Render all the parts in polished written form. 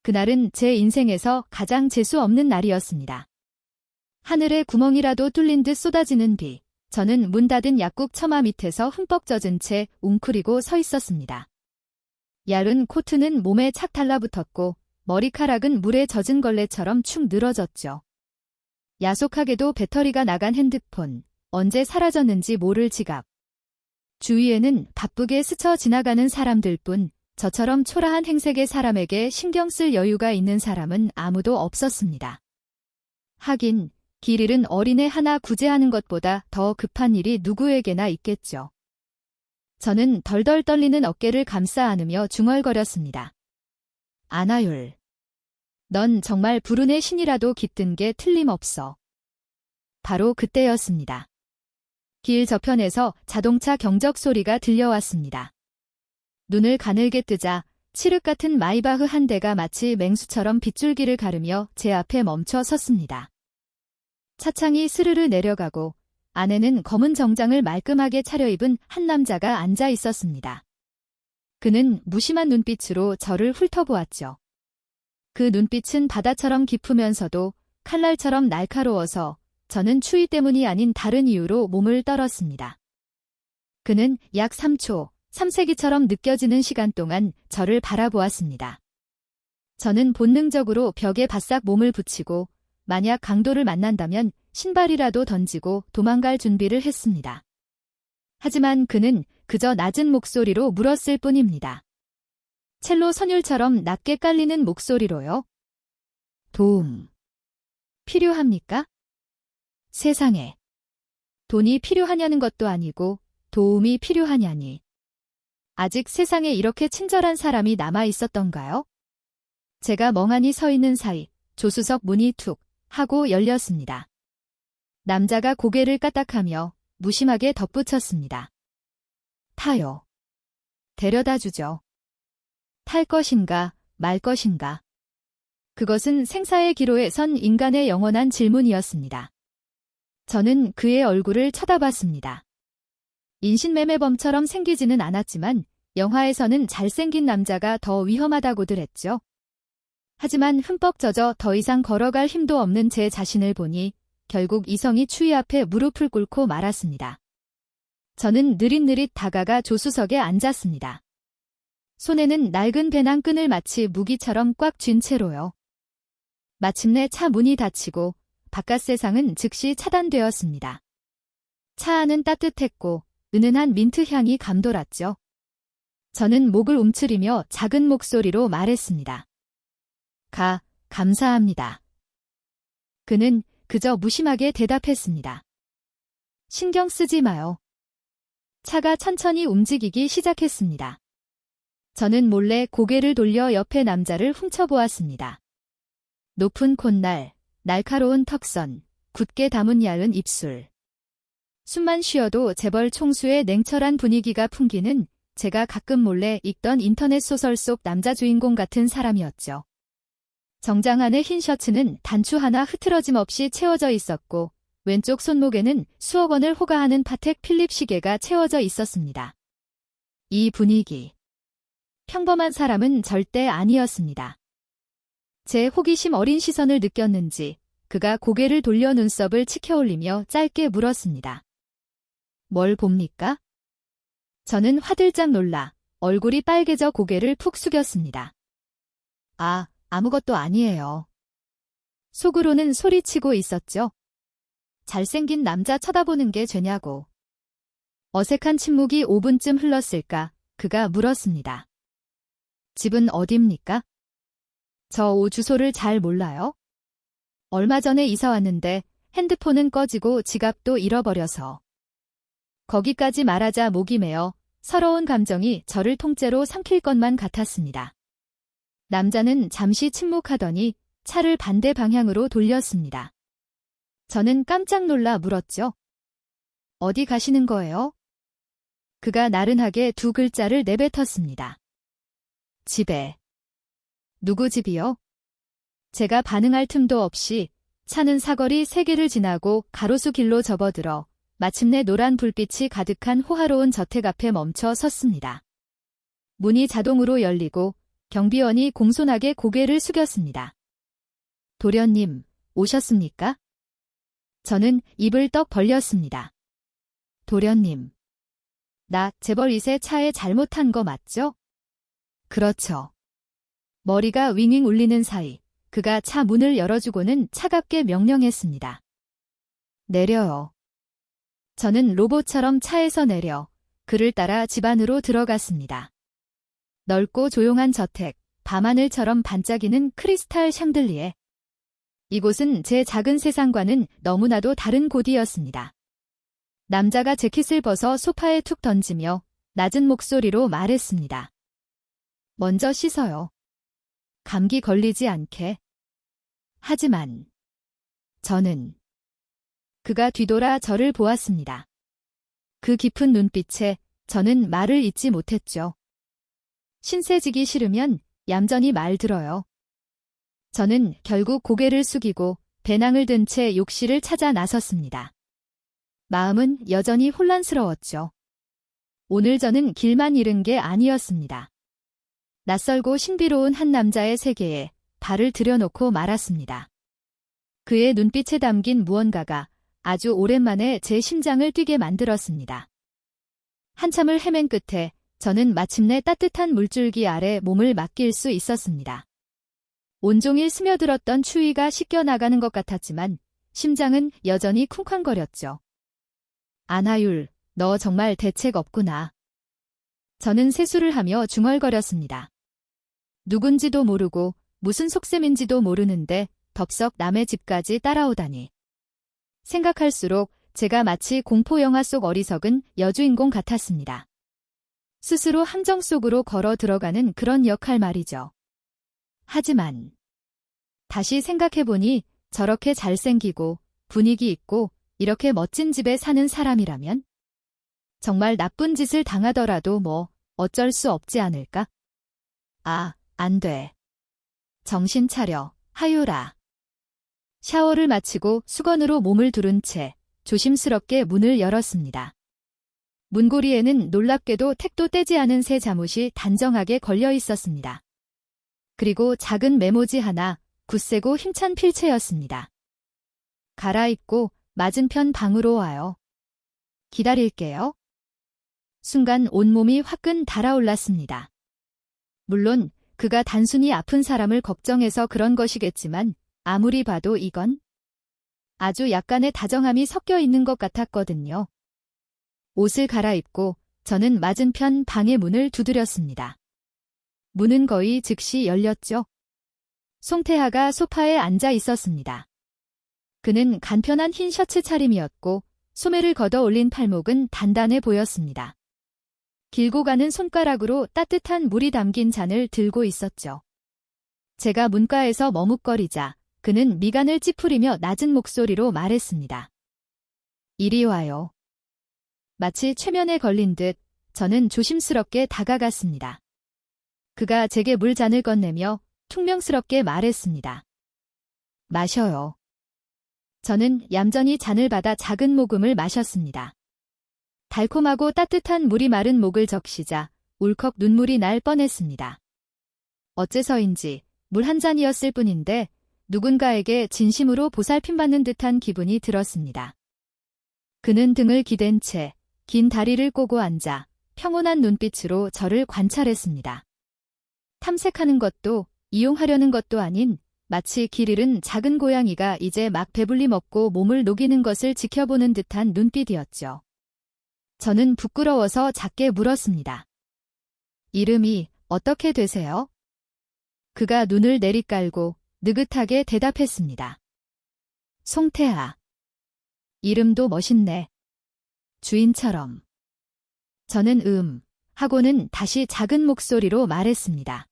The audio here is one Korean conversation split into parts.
그날은 제 인생에서 가장 재수 없는 날이었습니다. 하늘에 구멍이라도 뚫린 듯 쏟아지는 비. 저는 문 닫은 약국 처마 밑에서 흠뻑 젖은 채 웅크리고 서 있었습니다. 얇은 코트는 몸에 착 달라붙었고 머리카락은 물에 젖은 걸레처럼 축 늘어졌죠. 야속하게도 배터리가 나간 핸드폰, 언제 사라졌는지 모를 지갑. 주위에는 바쁘게 스쳐 지나가는 사람들 뿐 저처럼 초라한 행색의 사람에게 신경 쓸 여유가 있는 사람은 아무도 없었습니다. 하긴 길 잃은 어린애 하나 구제하는 것보다 더 급한 일이 누구에게나 있겠죠. 저는 덜덜 떨리는 어깨를 감싸 안으며 중얼거렸습니다. 안하율. 넌 정말 불운의 신이라도 깃든 게 틀림없어. 바로 그때였습니다. 길 저편에서 자동차 경적 소리가 들려왔습니다. 눈을 가늘게 뜨자 칠흑 같은 마이바흐 한 대가 마치 맹수처럼 빗줄기를 가르며 제 앞에 멈춰 섰습니다. 차창이 스르르 내려가고 안에는 검은 정장을 말끔하게 차려입은 한 남자가 앉아 있었습니다. 그는 무심한 눈빛으로 저를 훑어보았죠. 그 눈빛은 바다처럼 깊으면서도 칼날처럼 날카로워서 저는 추위 때문이 아닌 다른 이유로 몸을 떨었습니다. 그는 약 3초, 3세기처럼 느껴지는 시간 동안 저를 바라보았습니다. 저는 본능적으로 벽에 바싹 몸을 붙이고 만약 강도를 만난다면 신발이라도 던지고 도망갈 준비를 했습니다. 하지만 그는 그저 낮은 목소리로 물었을 뿐입니다. 첼로 선율처럼 낮게 깔리는 목소리로요. 도움. 필요합니까? 세상에. 돈이 필요하냐는 것도 아니고 도움이 필요하냐니. 아직 세상에 이렇게 친절한 사람이 남아 있었던가요? 제가 멍하니 서 있는 사이 조수석 문이 툭 하고 열렸습니다. 남자가 고개를 까딱하며 무심하게 덧붙였습니다. 타요. 데려다 주죠. 탈 것인가 말 것인가. 그것은 생사의 기로에 선 인간의 영원한 질문이었습니다. 저는 그의 얼굴을 쳐다봤습니다. 인신매매범처럼 생기지는 않았지만 영화에서는 잘생긴 남자가 더 위험하다고들 했죠. 하지만 흠뻑 젖어 더 이상 걸어갈 힘도 없는 제 자신을 보니 결국 이성이 추위 앞에 무릎을 꿇고 말았습니다. 저는 느릿느릿 다가가 조수석에 앉았습니다. 손에는 낡은 배낭끈을 마치 무기처럼 꽉 쥔 채로요. 마침내 차 문이 닫히고 바깥 세상은 즉시 차단되었습니다. 차 안은 따뜻했고 은은한 민트 향이 감돌았죠. 저는 목을 움츠리며 작은 목소리로 말했습니다. 감사합니다. 그는 그저 무심하게 대답했습니다. 신경 쓰지 마요. 차가 천천히 움직이기 시작했습니다. 저는 몰래 고개를 돌려 옆의 남자를 훔쳐보았습니다. 높은 콧날, 날카로운 턱선, 굳게 담은 얇은 입술. 숨만 쉬어도 재벌 총수의 냉철한 분위기가 풍기는 제가 가끔 몰래 읽던 인터넷 소설 속 남자 주인공 같은 사람이었죠. 정장 안의 흰 셔츠는 단추 하나 흐트러짐 없이 채워져 있었고 왼쪽 손목에는 수억 원을 호가하는 파텍 필립 시계가 채워져 있었습니다. 이 분위기. 평범한 사람은 절대 아니었습니다. 제 호기심 어린 시선을 느꼈는지 그가 고개를 돌려 눈썹을 치켜올리며 짧게 물었습니다. 뭘 봅니까? 저는 화들짝 놀라 얼굴이 빨개져 고개를 푹 숙였습니다. 아무것도 아니에요. 속으로는 소리치고 있었죠. 잘생긴 남자 쳐다보는 게 죄냐고. 어색한 침묵이 5분쯤 흘렀을까 그가 물었습니다. 집은 어딥니까? 저 주소를 잘 몰라요. 얼마 전에 이사 왔는데 핸드폰은 꺼지고 지갑도 잃어버려서. 거기까지 말하자 목이 메어 서러운 감정이 저를 통째로 삼킬 것만 같았습니다. 남자는 잠시 침묵하더니 차를 반대 방향으로 돌렸습니다. 저는 깜짝 놀라 물었죠. 어디 가시는 거예요? 그가 나른하게 두 글자를 내뱉었습니다. 집에. 누구 집이요? 제가 반응할 틈도 없이 차는 사거리 3개를 지나고 가로수 길로 접어들어 마침내 노란 불빛이 가득한 호화로운 저택 앞에 멈춰 섰습니다. 문이 자동으로 열리고 경비원이 공손하게 고개를 숙였습니다. 도련님, 오셨습니까? 저는 입을 떡 벌렸습니다. 도련님, 나 재벌2세 차에 잘못한 거 맞죠? 그렇죠. 머리가 윙윙 울리는 사이 그가 차 문을 열어주고는 차갑게 명령했습니다. 내려요. 저는 로봇처럼 차에서 내려 그를 따라 집 안으로 들어갔습니다. 넓고 조용한 저택, 밤하늘처럼 반짝이는 크리스탈 샹들리에. 이곳은 제 작은 세상과는 너무나도 다른 곳이었습니다. 남자가 재킷을 벗어 소파에 툭 던지며 낮은 목소리로 말했습니다. 먼저 씻어요. 감기 걸리지 않게. 하지만 저는 그가 뒤돌아 저를 보았습니다. 그 깊은 눈빛에 저는 말을 잇지 못했죠. 신세지기 싫으면 얌전히 말 들어요. 저는 결국 고개를 숙이고 배낭을 든 채 욕실을 찾아 나섰습니다. 마음은 여전히 혼란스러웠죠. 오늘 저는 길만 잃은 게 아니었습니다. 낯설고 신비로운 한 남자의 세계에 발을 들여놓고 말았습니다. 그의 눈빛에 담긴 무언가가 아주 오랜만에 제 심장을 뛰게 만들었습니다. 한참을 헤맨 끝에 저는 마침내 따뜻한 물줄기 아래 몸을 맡길 수 있었습니다. 온종일 스며들었던 추위가 씻겨나가는 것 같았지만 심장은 여전히 쿵쾅거렸죠. 안하율, 너 정말 대책 없구나. 저는 세수를 하며 중얼거렸습니다. 누군지도 모르고 무슨 속셈인지도 모르는데 덥석 남의 집까지 따라오다니. 생각할수록 제가 마치 공포영화 속 어리석은 여주인공 같았습니다. 스스로 함정 속으로 걸어 들어가는 그런 역할 말이죠. 하지만 다시 생각해보니 저렇게 잘생기고 분위기 있고 이렇게 멋진 집에 사는 사람이라면 정말 나쁜 짓을 당하더라도 뭐 어쩔 수 없지 않을까? 아, 안 돼. 정신 차려, 하유라. 샤워를 마치고 수건으로 몸을 두른 채 조심스럽게 문을 열었습니다. 문고리에는 놀랍게도 택도 떼지 않은 새 잠옷이 단정하게 걸려 있었습니다. 그리고 작은 메모지 하나, 굳세고 힘찬 필체였습니다. 갈아입고 맞은편 방으로 와요. 기다릴게요. 순간 온몸이 화끈 달아올랐습니다. 물론 그가 단순히 아픈 사람을 걱정해서 그런 것이겠지만 아무리 봐도 이건 아주 약간의 다정함이 섞여 있는 것 같았거든요. 옷을 갈아입고 저는 맞은편 방의 문을 두드렸습니다. 문은 거의 즉시 열렸죠. 송태하가 소파에 앉아 있었습니다. 그는 간편한 흰 셔츠 차림이었고 소매를 걷어 올린 팔목은 단단해 보였습니다. 길고 가는 손가락으로 따뜻한 물이 담긴 잔을 들고 있었죠. 제가 문가에서 머뭇거리자 그는 미간을 찌푸리며 낮은 목소리로 말했습니다. 이리 와요. 마치 최면에 걸린 듯 저는 조심스럽게 다가갔습니다. 그가 제게 물잔을 건네며 퉁명스럽게 말했습니다. 마셔요. 저는 얌전히 잔을 받아 작은 모금을 마셨습니다. 달콤하고 따뜻한 물이 마른 목을 적시자 울컥 눈물이 날 뻔했습니다. 어째서인지 물 한 잔이었을 뿐인데 누군가에게 진심으로 보살핌받는 듯한 기분이 들었습니다. 그는 등을 기댄 채 긴 다리를 꼬고 앉아 평온한 눈빛으로 저를 관찰했습니다. 탐색하는 것도 이용하려는 것도 아닌 마치 길 잃은 작은 고양이가 이제 막 배불리 먹고 몸을 녹이는 것을 지켜보는 듯한 눈빛이었죠. 저는 부끄러워서 작게 물었습니다. 이름이 어떻게 되세요? 그가 눈을 내리깔고 느긋하게 대답했습니다. 송태하. 이름도 멋있네. 주인처럼. 저는 하고는 다시 작은 목소리로 말했습니다.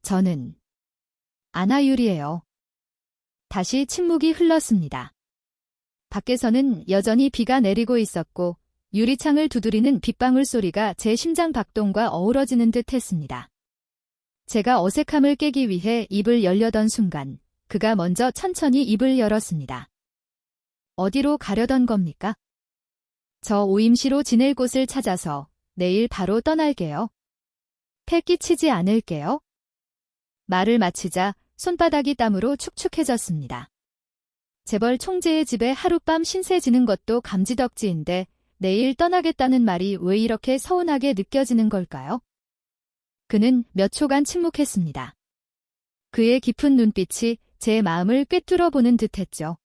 저는 안하율이에요. 다시 침묵이 흘렀습니다. 밖에서는 여전히 비가 내리고 있었고 유리창을 두드리는 빗방울 소리가 제 심장 박동과 어우러지는 듯 했습니다. 제가 어색함을 깨기 위해 입을 열려던 순간 그가 먼저 천천히 입을 열었습니다. 어디로 가려던 겁니까? 저 오임시로 지낼 곳을 찾아서 내일 바로 떠날게요. 패 끼치지 않을게요. 말을 마치자 손바닥이 땀으로 축축해졌습니다. 재벌 총재의 집에 하룻밤 신세 지는 것도 감지덕지인데 내일 떠나겠다는 말이 왜 이렇게 서운하게 느껴지는 걸까요? 그는 몇 초간 침묵했습니다. 그의 깊은 눈빛이 제 마음을 꿰뚫어 보는 듯했죠.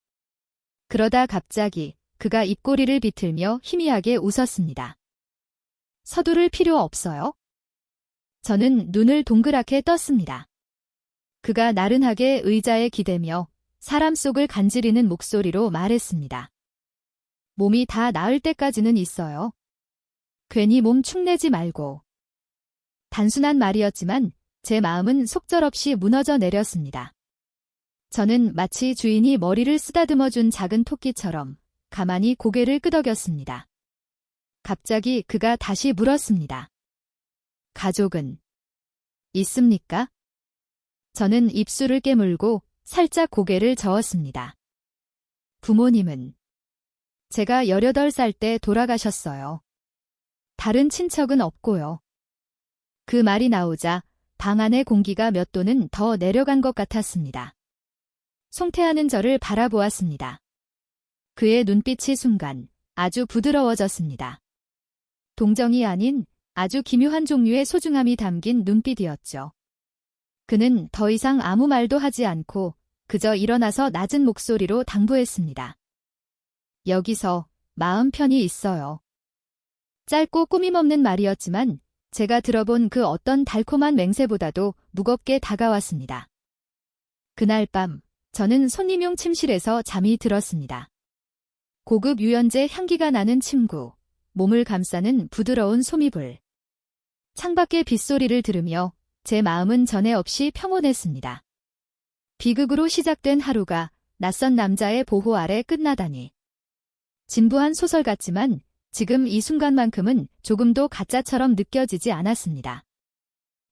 그러다 갑자기 그가 입꼬리를 비틀며 희미하게 웃었습니다. 서두를 필요 없어요. 저는 눈을 동그랗게 떴습니다. 그가 나른하게 의자에 기대며 사람 속을 간지리는 목소리로 말했습니다. 몸이 다 나을 때까지는 있어요. 괜히 몸 축내지 말고. 단순한 말이었지만 제 마음은 속절없이 무너져 내렸습니다. 저는 마치 주인이 머리를 쓰다듬어준 작은 토끼처럼 가만히 고개를 끄덕였습니다. 갑자기 그가 다시 물었습니다. 가족은 있습니까? 저는 입술을 깨물고 살짝 고개를 저었습니다. 부모님은 제가 18살 때 돌아가셨어요. 다른 친척은 없고요. 그 말이 나오자 방 안의 공기가 몇 도는 더 내려간 것 같았습니다. 송태하는 저를 바라보았습니다. 그의 눈빛이 순간 아주 부드러워졌습니다. 동정이 아닌 아주 기묘한 종류의 소중함이 담긴 눈빛이었죠. 그는 더 이상 아무 말도 하지 않고 그저 일어나서 낮은 목소리로 당부했습니다. 여기서 마음 편히 있어요. 짧고 꾸밈없는 말이었지만 제가 들어본 그 어떤 달콤한 맹세보다도 무겁게 다가왔습니다. 그날 밤 저는 손님용 침실에서 잠이 들었습니다. 고급 유연제 향기가 나는 침구, 몸을 감싸는 부드러운 소미불. 창밖의 빗소리를 들으며 제 마음은 전에 없이 평온했습니다. 비극으로 시작된 하루가 낯선 남자의 보호 아래 끝나다니. 진부한 소설 같지만 지금 이 순간만큼은 조금도 가짜처럼 느껴지지 않았습니다.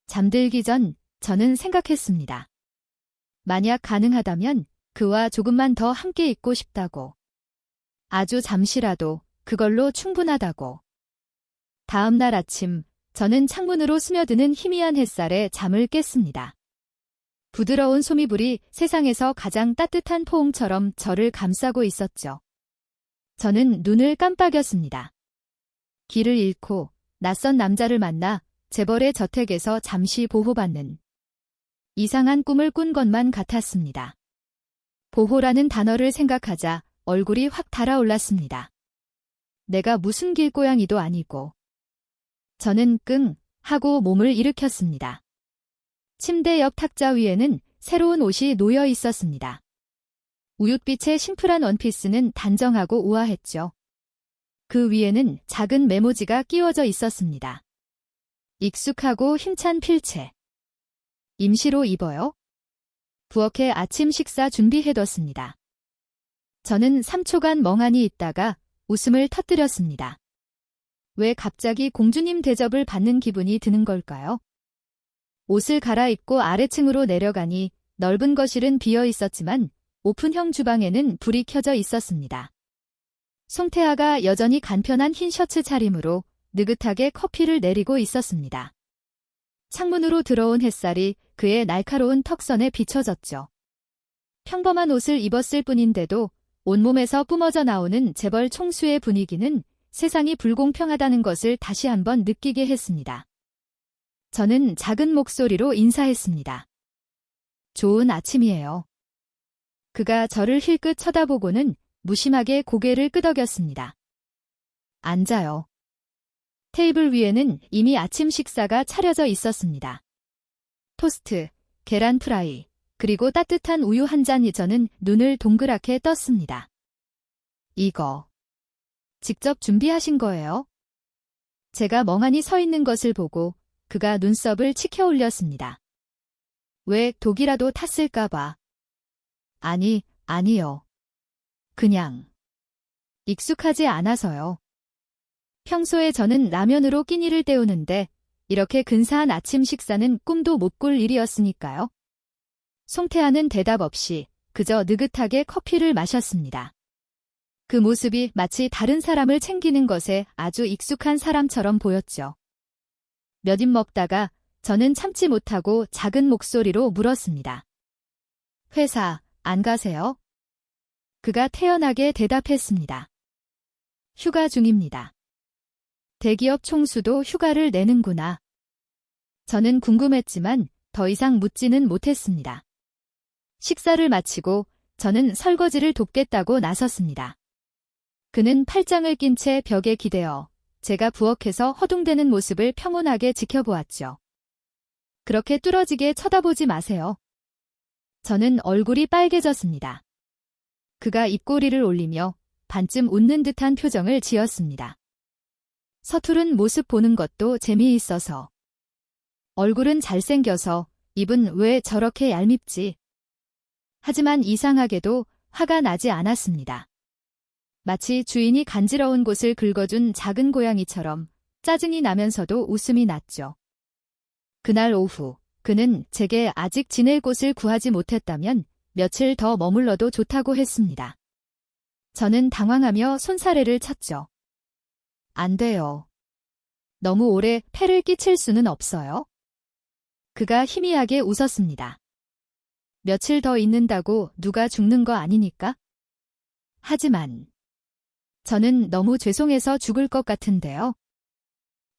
잠들기 전 저는 생각했습니다. 만약 가능하다면 그와 조금만 더 함께 있고 싶다고. 아주 잠시라도 그걸로 충분하다고. 다음 날 아침 저는 창문으로 스며드는 희미한 햇살에 잠을 깼습니다. 부드러운 소미불이 세상에서 가장 따뜻한 포옹처럼 저를 감싸고 있었죠. 저는 눈을 깜빡였습니다. 길을 잃고 낯선 남자를 만나 재벌의 저택에서 잠시 보호받는 이상한 꿈을 꾼 것만 같았습니다. 보호라는 단어를 생각하자 얼굴이 확 달아올랐습니다. 내가 무슨 길고양이도 아니고. 저는 끙 하고 몸을 일으켰습니다. 침대 옆 탁자 위에는 새로운 옷이 놓여 있었습니다. 우윳빛의 심플한 원피스는 단정하고 우아했죠. 그 위에는 작은 메모지가 끼워져 있었습니다. 익숙하고 힘찬 필체. 임시로 입어요? 부엌에 아침 식사 준비해뒀습니다. 저는 3초간 멍하니 있다가 웃음을 터뜨렸습니다. 왜 갑자기 공주님 대접을 받는 기분이 드는 걸까요? 옷을 갈아입고 아래층으로 내려가니 넓은 거실은 비어 있었지만 오픈형 주방에는 불이 켜져 있었습니다. 송태아가 여전히 간편한 흰 셔츠 차림으로 느긋하게 커피를 내리고 있었습니다. 창문으로 들어온 햇살이 그의 날카로운 턱선에 비춰졌죠. 평범한 옷을 입었을 뿐인데도 온몸에서 뿜어져 나오는 재벌 총수의 분위기는 세상이 불공평하다는 것을 다시 한번 느끼게 했습니다. 저는 작은 목소리로 인사했습니다. 좋은 아침이에요. 그가 저를 힐끗 쳐다보고는 무심하게 고개를 끄덕였습니다. 앉아요. 테이블 위에는 이미 아침 식사가 차려져 있었습니다. 토스트, 계란 프라이, 그리고 따뜻한 우유 한 잔이. 저는 눈을 동그랗게 떴습니다. 이거 직접 준비하신 거예요? 제가 멍하니 서 있는 것을 보고 그가 눈썹을 치켜 올렸습니다. 왜 독이라도 탔을까 봐. 아니요. 그냥 익숙하지 않아서요. 평소에 저는 라면으로 끼니를 때우는데 이렇게 근사한 아침 식사는 꿈도 못 꿀 일이었으니까요. 송태아는 대답 없이 그저 느긋하게 커피를 마셨습니다. 그 모습이 마치 다른 사람을 챙기는 것에 아주 익숙한 사람처럼 보였죠. 몇 입 먹다가 저는 참지 못하고 작은 목소리로 물었습니다. 회사 안 가세요? 그가 태연하게 대답했습니다. 휴가 중입니다. 대기업 총수도 휴가를 내는구나. 저는 궁금했지만 더 이상 묻지는 못했습니다. 식사를 마치고 저는 설거지를 돕겠다고 나섰습니다. 그는 팔짱을 낀 채 벽에 기대어 제가 부엌에서 허둥대는 모습을 평온하게 지켜보았죠. 그렇게 뚫어지게 쳐다보지 마세요. 저는 얼굴이 빨개졌습니다. 그가 입꼬리를 올리며 반쯤 웃는 듯한 표정을 지었습니다. 서투른 모습 보는 것도 재미있어서. 얼굴은 잘생겨서 입은 왜 저렇게 얄밉지? 하지만 이상하게도 화가 나지 않았습니다. 마치 주인이 간지러운 곳을 긁어준 작은 고양이처럼 짜증이 나면서도 웃음이 났죠. 그날 오후 그는 제게 아직 지낼 곳을 구하지 못했다면 며칠 더 머물러도 좋다고 했습니다. 저는 당황하며 손사래를 쳤죠. 안 돼요. 너무 오래 폐를 끼칠 수는 없어요. 그가 희미하게 웃었습니다. 며칠 더 있는다고 누가 죽는 거 아니니까? 하지만 저는 너무 죄송해서 죽을 것 같은데요.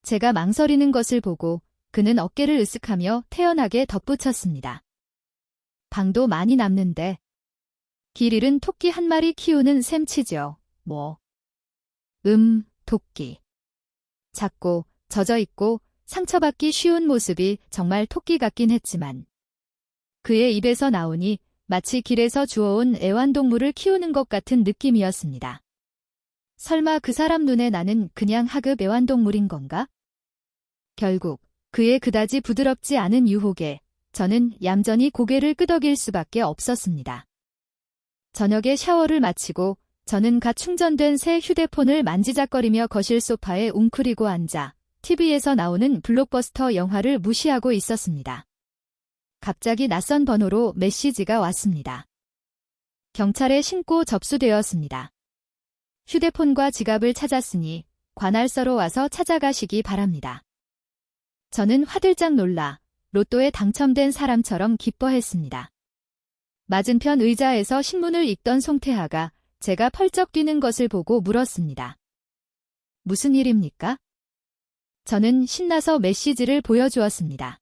제가 망설이는 것을 보고 그는 어깨를 으쓱하며 태연하게 덧붙였습니다. 방도 많이 남는데. 길 잃은 토끼 한 마리 키우는 셈치죠. 뭐. 토끼. 작고 젖어있고 상처받기 쉬운 모습이 정말 토끼 같긴 했지만 그의 입에서 나오니 마치 길에서 주워온 애완동물을 키우는 것 같은 느낌이었습니다. 설마 그 사람 눈에 나는 그냥 하급 애완동물인 건가? 결국 그의 그다지 부드럽지 않은 유혹에 저는 얌전히 고개를 끄덕일 수밖에 없었습니다. 저녁에 샤워를 마치고 저는 갓 충전된 새 휴대폰을 만지작거리며 거실 소파에 웅크리고 앉아 TV에서 나오는 블록버스터 영화를 무시하고 있었습니다. 갑자기 낯선 번호로 메시지가 왔습니다. 경찰에 신고 접수되었습니다. 휴대폰과 지갑을 찾았으니 관할서로 와서 찾아가시기 바랍니다. 저는 화들짝 놀라 로또에 당첨된 사람처럼 기뻐했습니다. 맞은편 의자에서 신문을 읽던 송태하가 제가 펄쩍 뛰는 것을 보고 물었습니다. 무슨 일입니까? 저는 신나서 메시지를 보여주었습니다.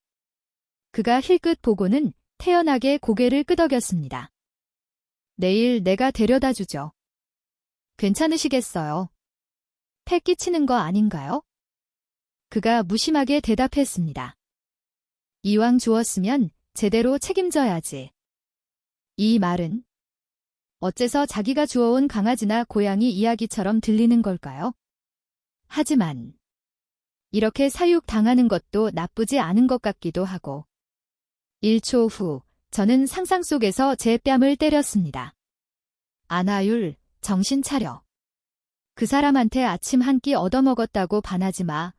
그가 힐끗 보고는 태연하게 고개를 끄덕였습니다. 내일 내가 데려다 주죠. 괜찮으시겠어요? 패 끼치는 거 아닌가요? 그가 무심하게 대답했습니다. 이왕 주었으면 제대로 책임져야지. 이 말은 어째서 자기가 주워온 강아지나 고양이 이야기처럼 들리는 걸까요? 하지만 이렇게 사육당하는 것도 나쁘지 않은 것 같기도 하고 1초 후 저는 상상 속에서 제 뺨을 때렸습니다. 안하율, 정신 차려. 그 사람한테 아침 한 끼 얻어먹었다고 반하지 마.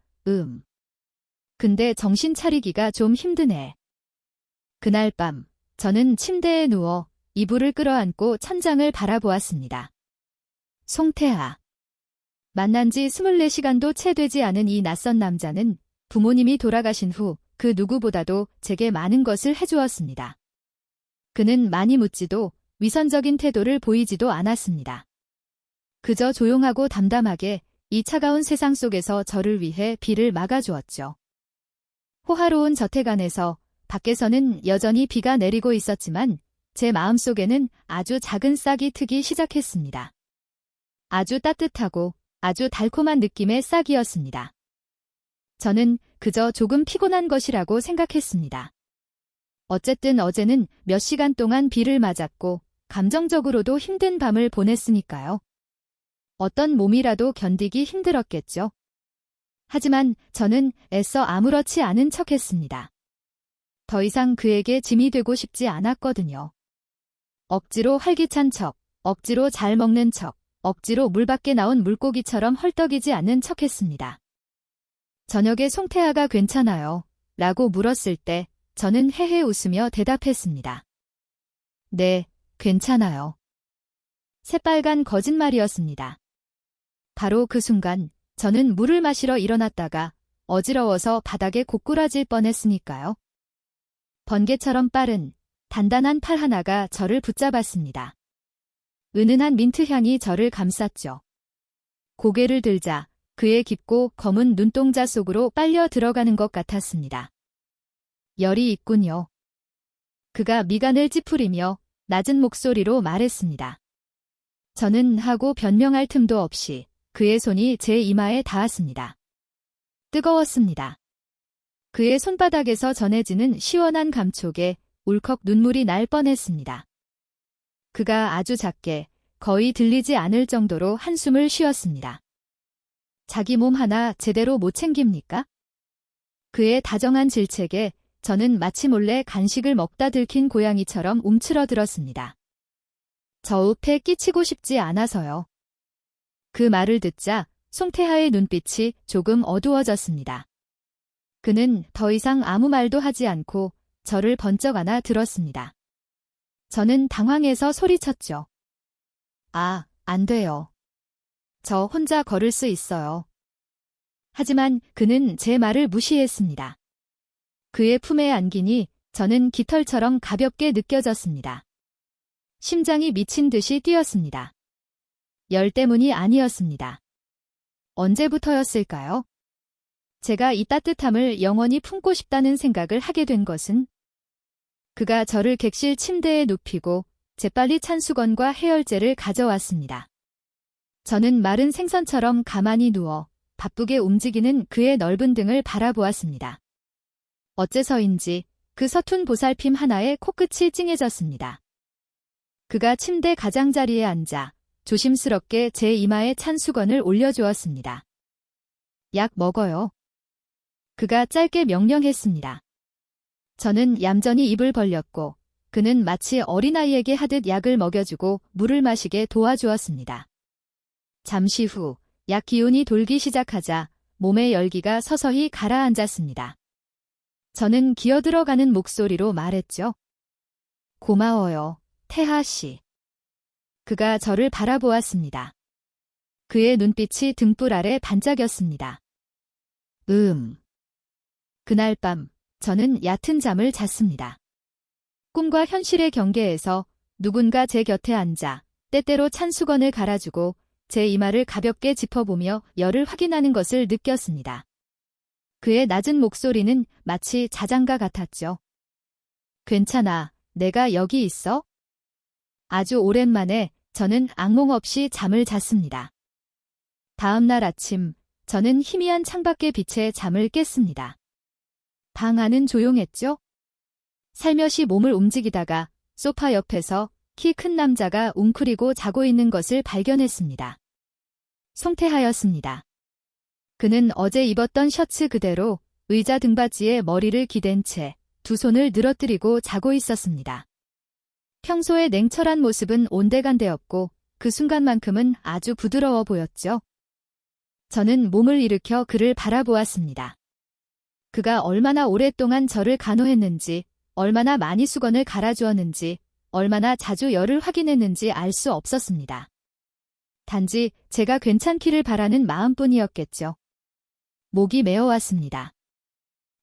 근데 정신 차리기가 좀 힘드네. 그날 밤 저는 침대에 누워 이불을 끌어안고 천장을 바라보았습니다. 송태하. 만난 지 24시간도 채 되지 않은 이 낯선 남자는 부모님이 돌아가신 후 그 누구보다도 제게 많은 것을 해주었습니다. 그는 많이 묻지도 위선적인 태도를 보이지도 않았습니다. 그저 조용하고 담담하게 이 차가운 세상 속에서 저를 위해 비를 막아주었죠. 호화로운 저택 안에서 밖에서는 여전히 비가 내리고 있었지만 제 마음속에는 아주 작은 싹이 트기 시작했습니다. 아주 따뜻하고 아주 달콤한 느낌의 싹이었습니다. 저는 그저 조금 피곤한 것이라고 생각했습니다. 어쨌든 어제는 몇 시간 동안 비를 맞았고 감정적으로도 힘든 밤을 보냈으니까요. 어떤 몸이라도 견디기 힘들었겠죠. 하지만 저는 애써 아무렇지 않은 척했습니다. 더 이상 그에게 짐이 되고 싶지 않았거든요. 억지로 활기찬 척, 억지로 잘 먹는 척, 억지로 물 밖에 나온 물고기처럼 헐떡이지 않는 척했습니다. 저녁에 송태하가 괜찮아요? 라고 물었을 때 저는 헤헤 웃으며 대답했습니다. 네, 괜찮아요. 새빨간 거짓말이었습니다. 바로 그 순간 저는 물을 마시러 일어났다가 어지러워서 바닥에 고꾸라질 뻔했으니까요. 번개처럼 빠른 단단한 팔 하나가 저를 붙잡았습니다. 은은한 민트 향이 저를 감쌌죠. 고개를 들자 그의 깊고 검은 눈동자 속으로 빨려 들어가는 것 같았습니다. 열이 있군요. 그가 미간을 찌푸리며 낮은 목소리로 말했습니다. 저는 하고 변명할 틈도 없이 그의 손이 제 이마에 닿았습니다. 뜨거웠습니다. 그의 손바닥에서 전해지는 시원한 감촉에 울컥 눈물이 날 뻔했습니다. 그가 아주 작게 거의 들리지 않을 정도로 한숨을 쉬었습니다. 자기 몸 하나 제대로 못 챙깁니까? 그의 다정한 질책에 저는 마치 몰래 간식을 먹다 들킨 고양이처럼 움츠러들었습니다. 저 읍에 끼치고 싶지 않아서요. 그 말을 듣자 송태하의 눈빛이 조금 어두워졌습니다. 그는 더 이상 아무 말도 하지 않고 저를 번쩍 안아 들었습니다. 저는 당황해서 소리쳤죠. 아, 안 돼요. 저 혼자 걸을 수 있어요. 하지만 그는 제 말을 무시했습니다. 그의 품에 안기니 저는 깃털처럼 가볍게 느껴졌습니다. 심장이 미친 듯이 뛰었습니다. 열 때문이 아니었습니다. 언제부터였을까요? 제가 이 따뜻함을 영원히 품고 싶다는 생각을 하게 된 것은 그가 저를 객실 침대에 눕히고 재빨리 찬수건과 해열제를 가져왔습니다. 저는 마른 생선처럼 가만히 누워 바쁘게 움직이는 그의 넓은 등을 바라보았습니다. 어째서인지 그 서툰 보살핌 하나에 코끝이 찡해졌습니다. 그가 침대 가장자리에 앉아 조심스럽게 제 이마에 찬 수건을 올려주었습니다. 약 먹어요. 그가 짧게 명령했습니다. 저는 얌전히 입을 벌렸고 그는 마치 어린아이에게 하듯 약을 먹여주고 물을 마시게 도와주었습니다. 잠시 후 약 기운이 돌기 시작하자 몸의 열기가 서서히 가라앉았습니다. 저는 기어들어가는 목소리로 말했죠. 고마워요, 태하 씨. 그가 저를 바라보았습니다. 그의 눈빛이 등불 아래 반짝였습니다. 그날 밤 저는 얕은 잠을 잤습니다. 꿈과 현실의 경계에서 누군가 제 곁에 앉아 때때로 찬 수건을 갈아주고 제 이마를 가볍게 짚어보며 열을 확인하는 것을 느꼈습니다. 그의 낮은 목소리는 마치 자장가 같았죠. 괜찮아, 내가 여기 있어? 아주 오랜만에 저는 악몽 없이 잠을 잤습니다. 다음 날 아침 저는 희미한 창밖의 빛에 잠을 깼습니다. 방 안은 조용했죠? 살며시 몸을 움직이다가 소파 옆에서 키 큰 남자가 웅크리고 자고 있는 것을 발견했습니다. 송태하였습니다. 그는 어제 입었던 셔츠 그대로 의자 등받이에 머리를 기댄 채 두 손을 늘어뜨리고 자고 있었습니다. 평소의 냉철한 모습은 온데간데없고 그 순간만큼은 아주 부드러워 보였죠. 저는 몸을 일으켜 그를 바라보았습니다. 그가 얼마나 오랫동안 저를 간호했는지, 얼마나 많이 수건을 갈아주었는지, 얼마나 자주 열을 확인했는지 알 수 없었습니다. 단지 제가 괜찮기를 바라는 마음뿐이었겠죠. 목이 메어왔습니다.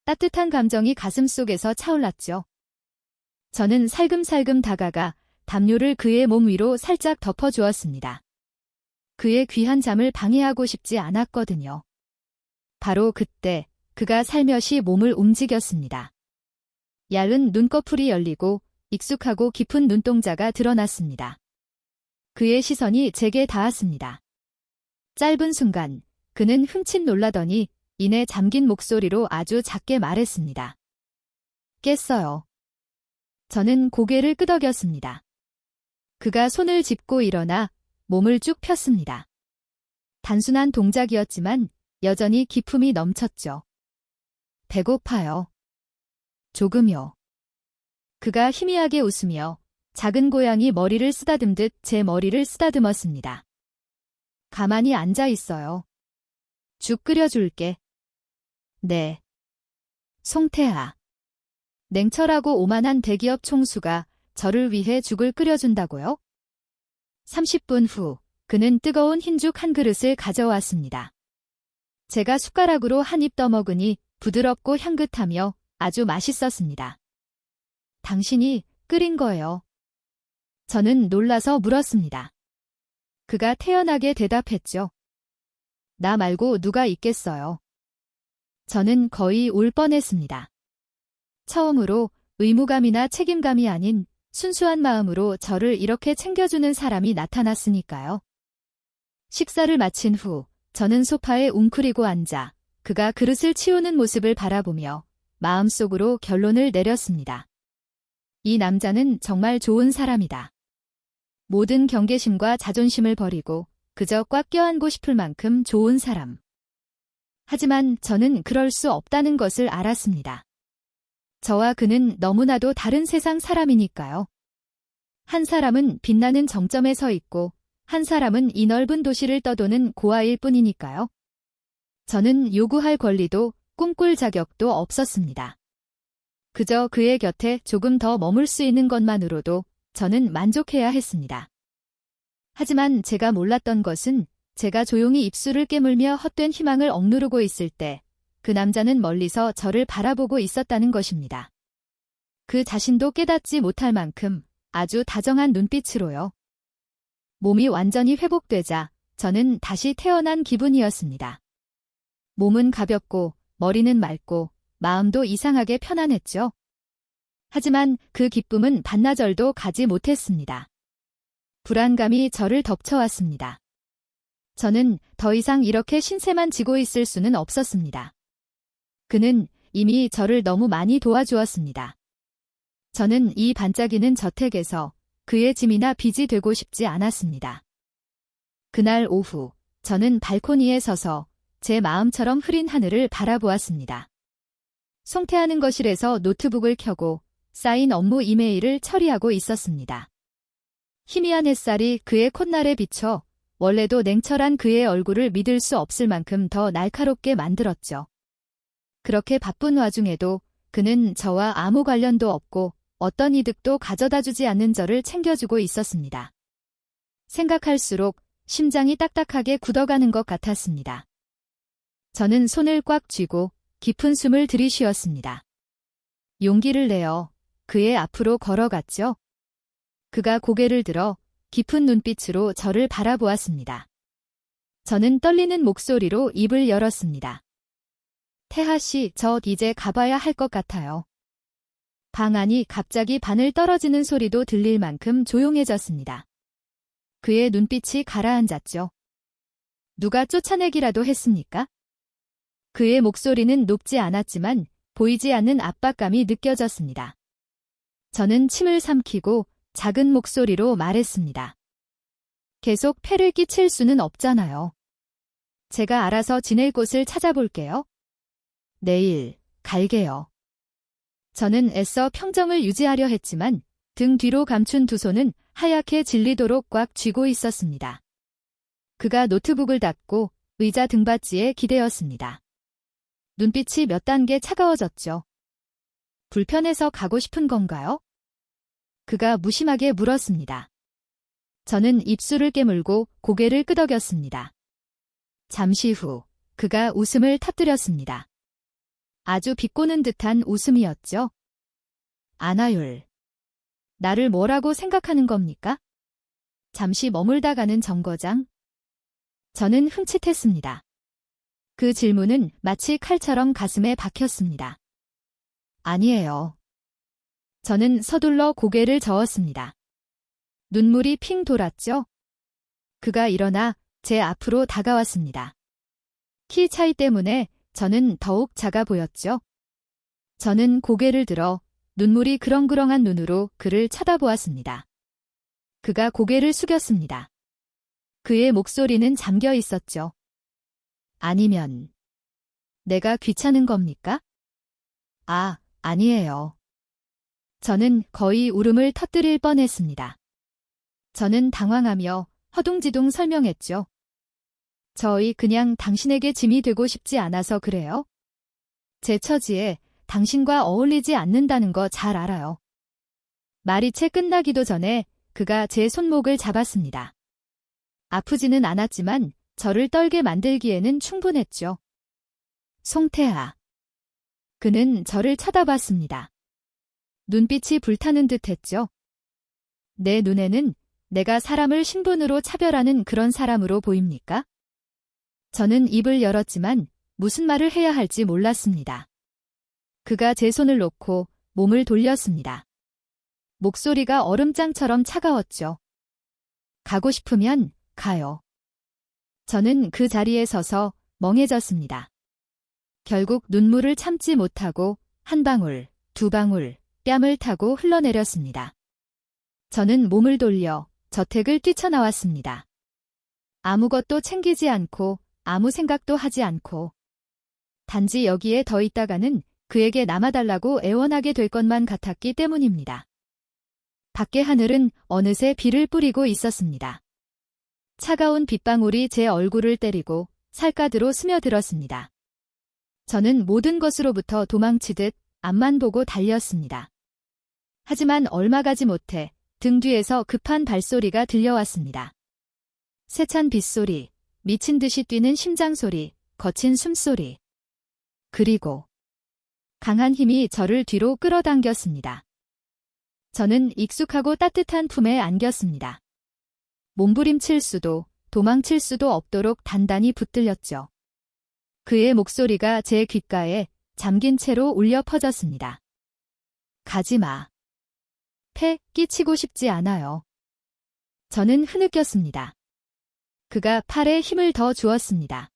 따뜻한 감정이 가슴속에서 차올랐죠. 저는 살금살금 다가가 담요를 그의 몸 위로 살짝 덮어주었습니다. 그의 귀한 잠을 방해하고 싶지 않았거든요. 바로 그때 그가 살며시 몸을 움직였습니다. 얇은 눈꺼풀이 열리고 익숙하고 깊은 눈동자가 드러났습니다. 그의 시선이 제게 닿았습니다. 짧은 순간 그는 흠칫 놀라더니 이내 잠긴 목소리로 아주 작게 말했습니다. 깼어요. 저는 고개를 끄덕였습니다. 그가 손을 짚고 일어나 몸을 쭉 폈습니다. 단순한 동작이었지만 여전히 기품이 넘쳤죠. 배고파요. 조금요. 그가 희미하게 웃으며 작은 고양이 머리를 쓰다듬듯 제 머리를 쓰다듬었습니다. 가만히 앉아 있어요. 죽 끓여줄게. 네. 송태하. 냉철하고 오만한 대기업 총수가 저를 위해 죽을 끓여준다고요? 30분 후 그는 뜨거운 흰죽 한 그릇을 가져왔습니다. 제가 숟가락으로 한 입 떠먹으니 부드럽고 향긋하며 아주 맛있었습니다. 당신이 끓인 거예요? 저는 놀라서 물었습니다. 그가 태연하게 대답했죠. 나 말고 누가 있겠어요. 저는 거의 울 뻔했습니다. 처음으로 의무감이나 책임감이 아닌 순수한 마음으로 저를 이렇게 챙겨주는 사람이 나타났으니까요. 식사를 마친 후 저는 소파에 웅크리고 앉아 그가 그릇을 치우는 모습을 바라보며 마음속으로 결론을 내렸습니다. 이 남자는 정말 좋은 사람이다. 모든 경계심과 자존심을 버리고 그저 꽉 껴안고 싶을 만큼 좋은 사람. 하지만 저는 그럴 수 없다는 것을 알았습니다. 저와 그는 너무나도 다른 세상 사람이니까요. 한 사람은 빛나는 정점에 서 있고 한 사람은 이 넓은 도시를 떠도는 고아일 뿐이니까요. 저는 요구할 권리도 꿈꿀 자격도 없었습니다. 그저 그의 곁에 조금 더 머물 수 있는 것만으로도 저는 만족해야 했습니다. 하지만 제가 몰랐던 것은 제가 조용히 입술을 깨물며 헛된 희망을 억누르고 있을 때 그 남자는 멀리서 저를 바라보고 있었다는 것입니다. 그 자신도 깨닫지 못할 만큼 아주 다정한 눈빛으로요. 몸이 완전히 회복되자 저는 다시 태어난 기분이었습니다. 몸은 가볍고 머리는 맑고 마음도 이상하게 편안했죠. 하지만 그 기쁨은 반나절도 가지 못했습니다. 불안감이 저를 덮쳐왔습니다. 저는 더 이상 이렇게 신세만 지고 있을 수는 없었습니다. 그는 이미 저를 너무 많이 도와주었습니다. 저는 이 반짝이는 저택에서 그의 짐이나 빚이 되고 싶지 않았습니다. 그날 오후 저는 발코니에 서서 제 마음처럼 흐린 하늘을 바라보았습니다. 송태하는 거실에서 노트북을 켜고 쌓인 업무 이메일을 처리하고 있었습니다. 희미한 햇살이 그의 콧날에 비쳐 원래도 냉철한 그의 얼굴을 믿을 수 없을 만큼 더 날카롭게 만들었죠. 그렇게 바쁜 와중에도 그는 저와 아무 관련도 없고 어떤 이득도 가져다주지 않는 저를 챙겨주고 있었습니다. 생각할수록 심장이 딱딱하게 굳어가는 것 같았습니다. 저는 손을 꽉 쥐고 깊은 숨을 들이쉬었습니다. 용기를 내어 그의 앞으로 걸어갔죠. 그가 고개를 들어 깊은 눈빛으로 저를 바라보았습니다. 저는 떨리는 목소리로 입을 열었습니다. 태하 씨, 저 이제 가봐야 할 것 같아요. 방 안이 갑자기 바늘 떨어지는 소리도 들릴 만큼 조용해졌습니다. 그의 눈빛이 가라앉았죠. 누가 쫓아내기라도 했습니까? 그의 목소리는 높지 않았지만 보이지 않는 압박감이 느껴졌습니다. 저는 침을 삼키고 작은 목소리로 말했습니다. 계속 폐를 끼칠 수는 없잖아요. 제가 알아서 지낼 곳을 찾아볼게요. 내일 갈게요. 저는 애써 평정을 유지하려 했지만 등 뒤로 감춘 두 손은 하얗게 질리도록 꽉 쥐고 있었습니다. 그가 노트북을 닫고 의자 등받이에 기대었습니다. 눈빛이 몇 단계 차가워졌죠. 불편해서 가고 싶은 건가요? 그가 무심하게 물었습니다. 저는 입술을 깨물고 고개를 끄덕였습니다. 잠시 후 그가 웃음을 터뜨렸습니다. 아주 비꼬는 듯한 웃음이었죠. 안하율. 나를 뭐라고 생각하는 겁니까? 잠시 머물다 가는 정거장. 저는 흠칫했습니다. 그 질문은 마치 칼처럼 가슴에 박혔습니다. 아니에요. 저는 서둘러 고개를 저었습니다. 눈물이 핑 돌았죠. 그가 일어나 제 앞으로 다가왔습니다. 키 차이 때문에 저는 더욱 작아 보였죠. 저는 고개를 들어 눈물이 그렁그렁한 눈으로 그를 쳐다보았습니다. 그가 고개를 숙였습니다. 그의 목소리는 잠겨 있었죠. 아니면 내가 귀찮은 겁니까? 아, 아니에요. 저는 거의 울음을 터뜨릴 뻔했습니다. 저는 당황하며 허둥지둥 설명했죠. 저희 그냥 당신에게 짐이 되고 싶지 않아서 그래요. 제 처지에 당신과 어울리지 않는다는 거 잘 알아요. 말이 채 끝나기도 전에 그가 제 손목을 잡았습니다. 아프지는 않았지만 저를 떨게 만들기에는 충분했죠. 송태아. 그는 저를 쳐다봤습니다. 눈빛이 불타는 듯 했죠. 내 눈에는 내가 사람을 신분으로 차별하는 그런 사람으로 보입니까? 저는 입을 열었지만 무슨 말을 해야 할지 몰랐습니다. 그가 제 손을 놓고 몸을 돌렸습니다. 목소리가 얼음장처럼 차가웠죠. 가고 싶으면 가요. 저는 그 자리에 서서 멍해졌습니다. 결국 눈물을 참지 못하고 한 방울, 두 방울, 뺨을 타고 흘러내렸습니다. 저는 몸을 돌려 저택을 뛰쳐나왔습니다. 아무것도 챙기지 않고 아무 생각도 하지 않고 단지 여기에 더 있다가는 그에게 남아달라고 애원하게 될 것만 같았기 때문입니다. 밖의 하늘은 어느새 비를 뿌리고 있었습니다. 차가운 빗방울이 제 얼굴을 때리고 살갗으로 스며들었습니다. 저는 모든 것으로부터 도망치듯 앞만 보고 달렸습니다. 하지만 얼마 가지 못해 등 뒤에서 급한 발소리가 들려왔습니다. 세찬 빗소리, 미친 듯이 뛰는 심장소리, 거친 숨소리. 그리고 강한 힘이 저를 뒤로 끌어당겼습니다. 저는 익숙하고 따뜻한 품에 안겼습니다. 몸부림칠 수도 도망칠 수도 없도록 단단히 붙들렸죠. 그의 목소리가 제 귓가에 잠긴 채로 울려 퍼졌습니다. 가지마. 패 끼치고 싶지 않아요. 저는 흐느꼈습니다. 그가 팔에 힘을 더 주었습니다.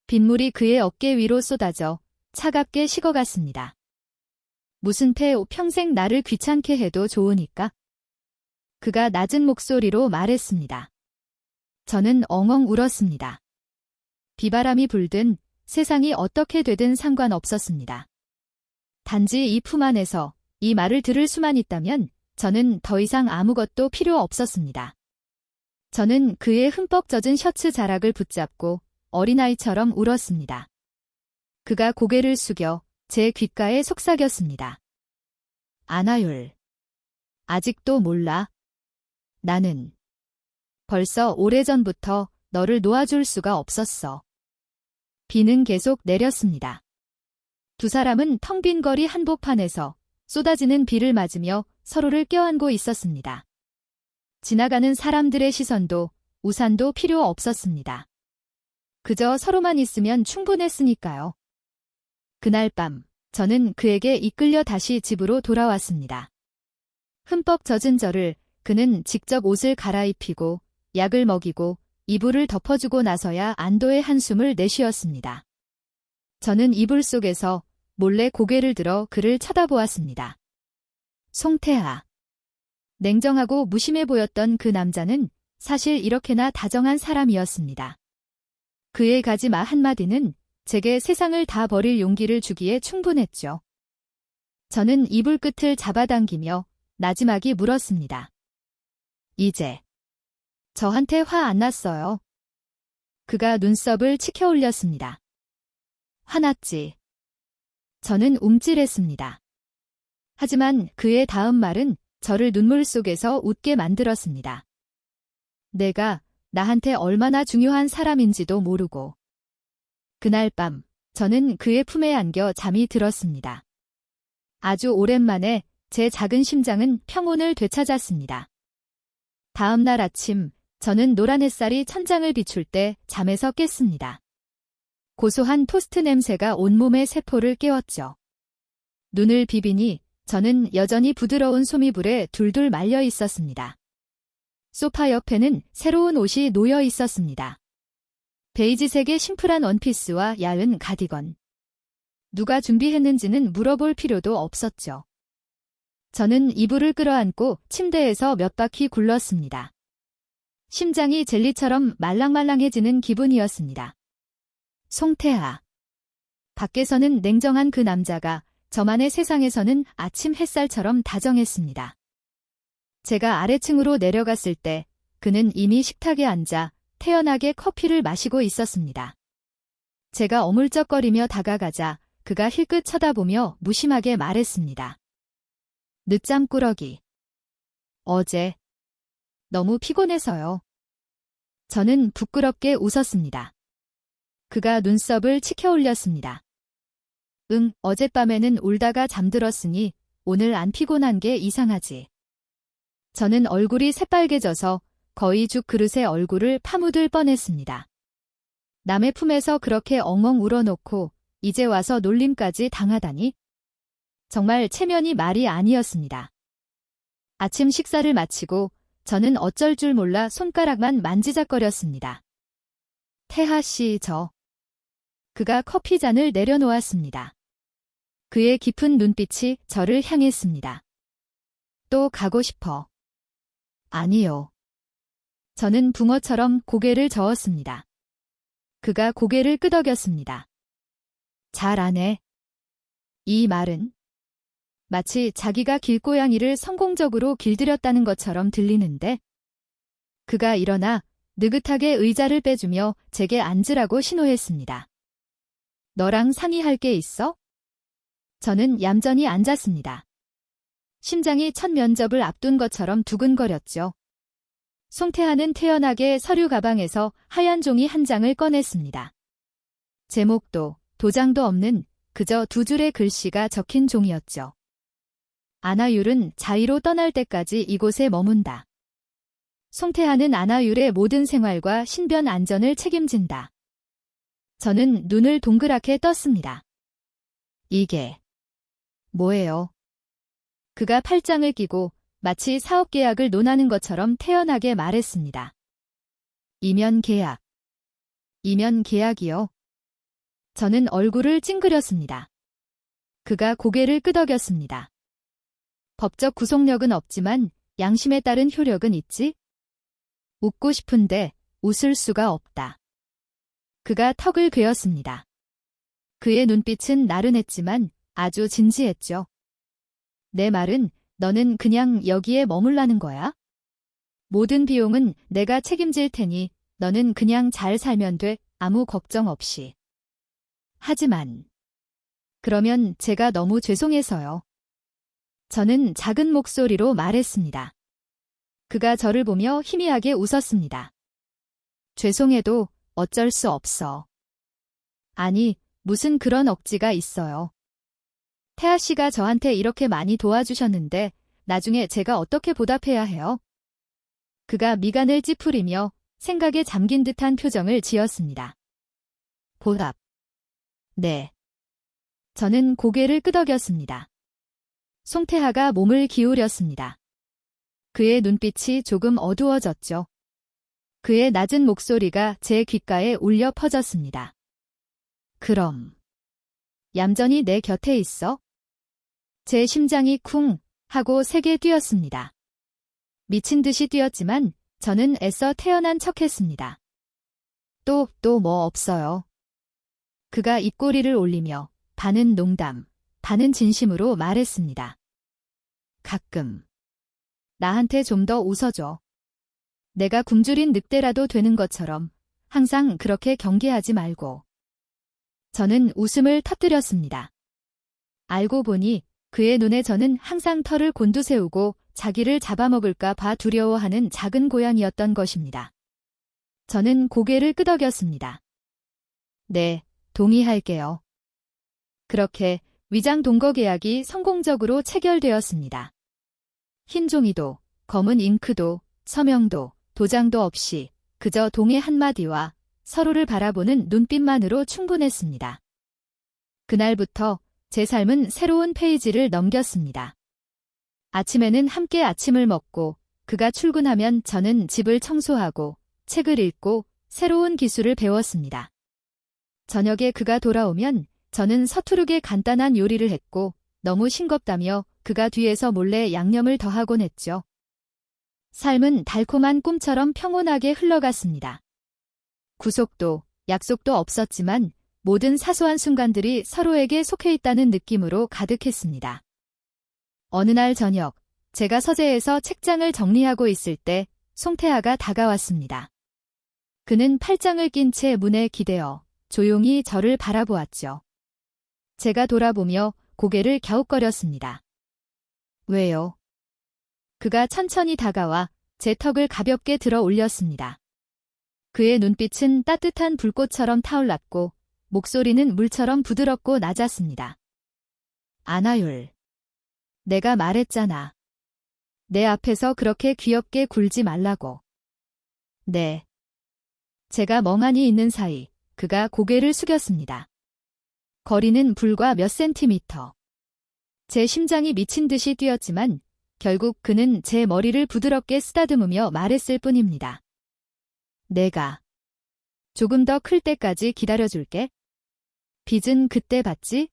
빗물이 그의 어깨 위로 쏟아져 차갑게 식어갔습니다. 무슨 패 평생 나를 귀찮게 해도 좋으니까? 그가 낮은 목소리로 말했습니다. 저는 엉엉 울었습니다. 비바람이 불든 세상이 어떻게 되든 상관없었습니다. 단지 이 품 안에서 이 말을 들을 수만 있다면 저는 더 이상 아무것도 필요 없었습니다. 저는 그의 흠뻑 젖은 셔츠 자락을 붙잡고 어린아이처럼 울었습니다. 그가 고개를 숙여 제 귓가에 속삭였습니다. 안하율. 아직도 몰라. 나는 벌써 오래전부터 너를 놓아줄 수가 없었어. 비는 계속 내렸습니다. 두 사람은 텅 빈 거리 한복판에서 쏟아지는 비를 맞으며 서로를 껴안고 있었습니다. 지나가는 사람들의 시선도 우산도 필요 없었습니다. 그저 서로만 있으면 충분했으니까요. 그날 밤 저는 그에게 이끌려 다시 집으로 돌아왔습니다. 흠뻑 젖은 저를 그는 직접 옷을 갈아입히고 약을 먹이고 이불을 덮어주고 나서야 안도의 한숨을 내쉬었습니다. 저는 이불 속에서 몰래 고개를 들어 그를 쳐다보았습니다. 송태아. 냉정하고 무심해 보였던 그 남자는 사실 이렇게나 다정한 사람이었습니다. 그의 가지마 한마디는 제게 세상을 다 버릴 용기를 주기에 충분했죠. 저는 이불 끝을 잡아당기며 나지막이 물었습니다. 이제 저한테 화 안 났어요? 그가 눈썹을 치켜 올렸습니다. 화났지. 저는 움찔했습니다. 하지만 그의 다음 말은 저를 눈물 속에서 웃게 만들었습니다. 내가 나한테 얼마나 중요한 사람인지도 모르고. 그날 밤 저는 그의 품에 안겨 잠이 들었습니다. 아주 오랜만에 제 작은 심장은 평온을 되찾았습니다. 다음 날 아침 저는 노란 햇살이 천장을 비출 때 잠에서 깼습니다. 고소한 토스트 냄새가 온몸의 세포를 깨웠죠. 눈을 비비니 저는 여전히 부드러운 소미불에 둘둘 말려 있었습니다. 소파 옆에는 새로운 옷이 놓여 있었습니다. 베이지색의 심플한 원피스와 야은 가디건. 누가 준비했는지는 물어볼 필요도 없었죠. 저는 이불을 끌어안고 침대에서 몇 바퀴 굴렀습니다. 심장이 젤리처럼 말랑말랑해지는 기분이었습니다. 송태아. 밖에서는 냉정한 그 남자가 저만의 세상에서는 아침 햇살처럼 다정했습니다. 제가 아래층으로 내려갔을 때 그는 이미 식탁에 앉아 태연하게 커피를 마시고 있었습니다. 제가 어물쩍거리며 다가가자 그가 힐끗 쳐다보며 무심하게 말했습니다. 늦잠꾸러기. 어제 너무 피곤해서요. 저는 부끄럽게 웃었습니다. 그가 눈썹을 치켜 올렸습니다. 응, 어젯밤에는 울다가 잠들었으니 오늘 안 피곤한 게 이상하지. 저는 얼굴이 새빨개져서 거의 죽 그릇에 얼굴을 파묻을 뻔했습니다. 남의 품에서 그렇게 엉엉 울어놓고 이제 와서 놀림까지 당하다니? 정말 체면이 말이 아니었습니다. 아침 식사를 마치고 저는 어쩔 줄 몰라 손가락만 만지작거렸습니다. 태하 씨, 그가 커피잔을 내려놓았습니다. 그의 깊은 눈빛이 저를 향했습니다. 또 가고 싶어. 아니요. 저는 붕어처럼 고개를 저었습니다. 그가 고개를 끄덕였습니다. 잘 안 해. 이 말은 마치 자기가 길고양이를 성공적으로 길들였다는 것처럼 들리는데, 그가 일어나 느긋하게 의자를 빼주며 제게 앉으라고 신호했습니다. 너랑 상의할 게 있어? 저는 얌전히 앉았습니다. 심장이 첫 면접을 앞둔 것처럼 두근거렸죠. 송태하는 태연하게 서류 가방에서 하얀 종이 한 장을 꺼냈습니다. 제목도 도장도 없는 그저 두 줄의 글씨가 적힌 종이었죠. 안하율은 자의로 떠날 때까지 이곳에 머문다. 송태하는 안하율의 모든 생활과 신변 안전을 책임진다. 저는 눈을 동그랗게 떴습니다. 이게 뭐예요? 그가 팔짱을 끼고 마치 사업 계약을 논하는 것처럼 태연하게 말했습니다. 이면 계약. 이면 계약이요? 저는 얼굴을 찡그렸습니다. 그가 고개를 끄덕였습니다. 법적 구속력은 없지만 양심에 따른 효력은 있지? 웃고 싶은데 웃을 수가 없다. 그가 턱을 괴었습니다. 그의 눈빛은 나른했지만 아주 진지했죠. 내 말은 너는 그냥 여기에 머물라는 거야? 모든 비용은 내가 책임질 테니 너는 그냥 잘 살면 돼, 아무 걱정 없이. 하지만 그러면 제가 너무 죄송해서요. 저는 작은 목소리로 말했습니다. 그가 저를 보며 희미하게 웃었습니다. 죄송해도 어쩔 수 없어. 아니, 무슨 그런 억지가 있어요. 태아 씨가 저한테 이렇게 많이 도와주셨는데 나중에 제가 어떻게 보답해야 해요? 그가 미간을 찌푸리며 생각에 잠긴 듯한 표정을 지었습니다. 보답. 네. 저는 고개를 끄덕였습니다. 송태하가 몸을 기울였습니다. 그의 눈빛이 조금 어두워졌죠. 그의 낮은 목소리가 제 귓가에 울려 퍼졌습니다. 그럼 얌전히 내 곁에 있어? 제 심장이 쿵 하고 세게 뛰었습니다. 미친 듯이 뛰었지만 저는 애써 태어난 척했습니다. 또 뭐 없어요. 그가 입꼬리를 올리며 반은 농담, 반은 진심으로 말했습니다. 가끔 나한테 좀 더 웃어줘. 내가 굶주린 늑대라도 되는 것처럼 항상 그렇게 경계하지 말고. 저는 웃음을 터뜨렸습니다. 알고 보니 그의 눈에 저는 항상 털을 곤두세우고 자기를 잡아먹을까 봐 두려워하는 작은 고양이였던 것입니다. 저는 고개를 끄덕였습니다. 네, 동의할게요. 그렇게 위장 동거 계약이 성공적으로 체결되었습니다. 흰 종이도, 검은 잉크도, 서명도, 도장도 없이 그저 동의 한마디와 서로를 바라보는 눈빛만으로 충분했습니다. 그날부터 제 삶은 새로운 페이지를 넘겼습니다. 아침에는 함께 아침을 먹고 그가 출근하면 저는 집을 청소하고 책을 읽고 새로운 기술을 배웠습니다. 저녁에 그가 돌아오면 저는 서투르게 간단한 요리를 했고 너무 싱겁다며 그가 뒤에서 몰래 양념을 더하곤 했죠. 삶은 달콤한 꿈처럼 평온하게 흘러갔습니다. 구속도, 약속도 없었지만 모든 사소한 순간들이 서로에게 속해 있다는 느낌으로 가득했습니다. 어느 날 저녁, 제가 서재에서 책장을 정리하고 있을 때 송태하가 다가왔습니다. 그는 팔짱을 낀 채 문에 기대어 조용히 저를 바라보았죠. 제가 돌아보며 고개를 갸웃거렸습니다. 왜요? 그가 천천히 다가와 제 턱을 가볍게 들어 올렸습니다. 그의 눈빛은 따뜻한 불꽃처럼 타올랐고 목소리는 물처럼 부드럽고 낮았습니다. 안하율. 내가 말했잖아. 내 앞에서 그렇게 귀엽게 굴지 말라고. 네. 제가 멍하니 있는 사이 그가 고개를 숙였습니다. 거리는 불과 몇 센티미터. 제 심장이 미친 듯이 뛰었지만 결국 그는 제 머리를 부드럽게 쓰다듬으며 말했을 뿐입니다. 내가 조금 더 클 때까지 기다려줄게. 빚은 그때 받지?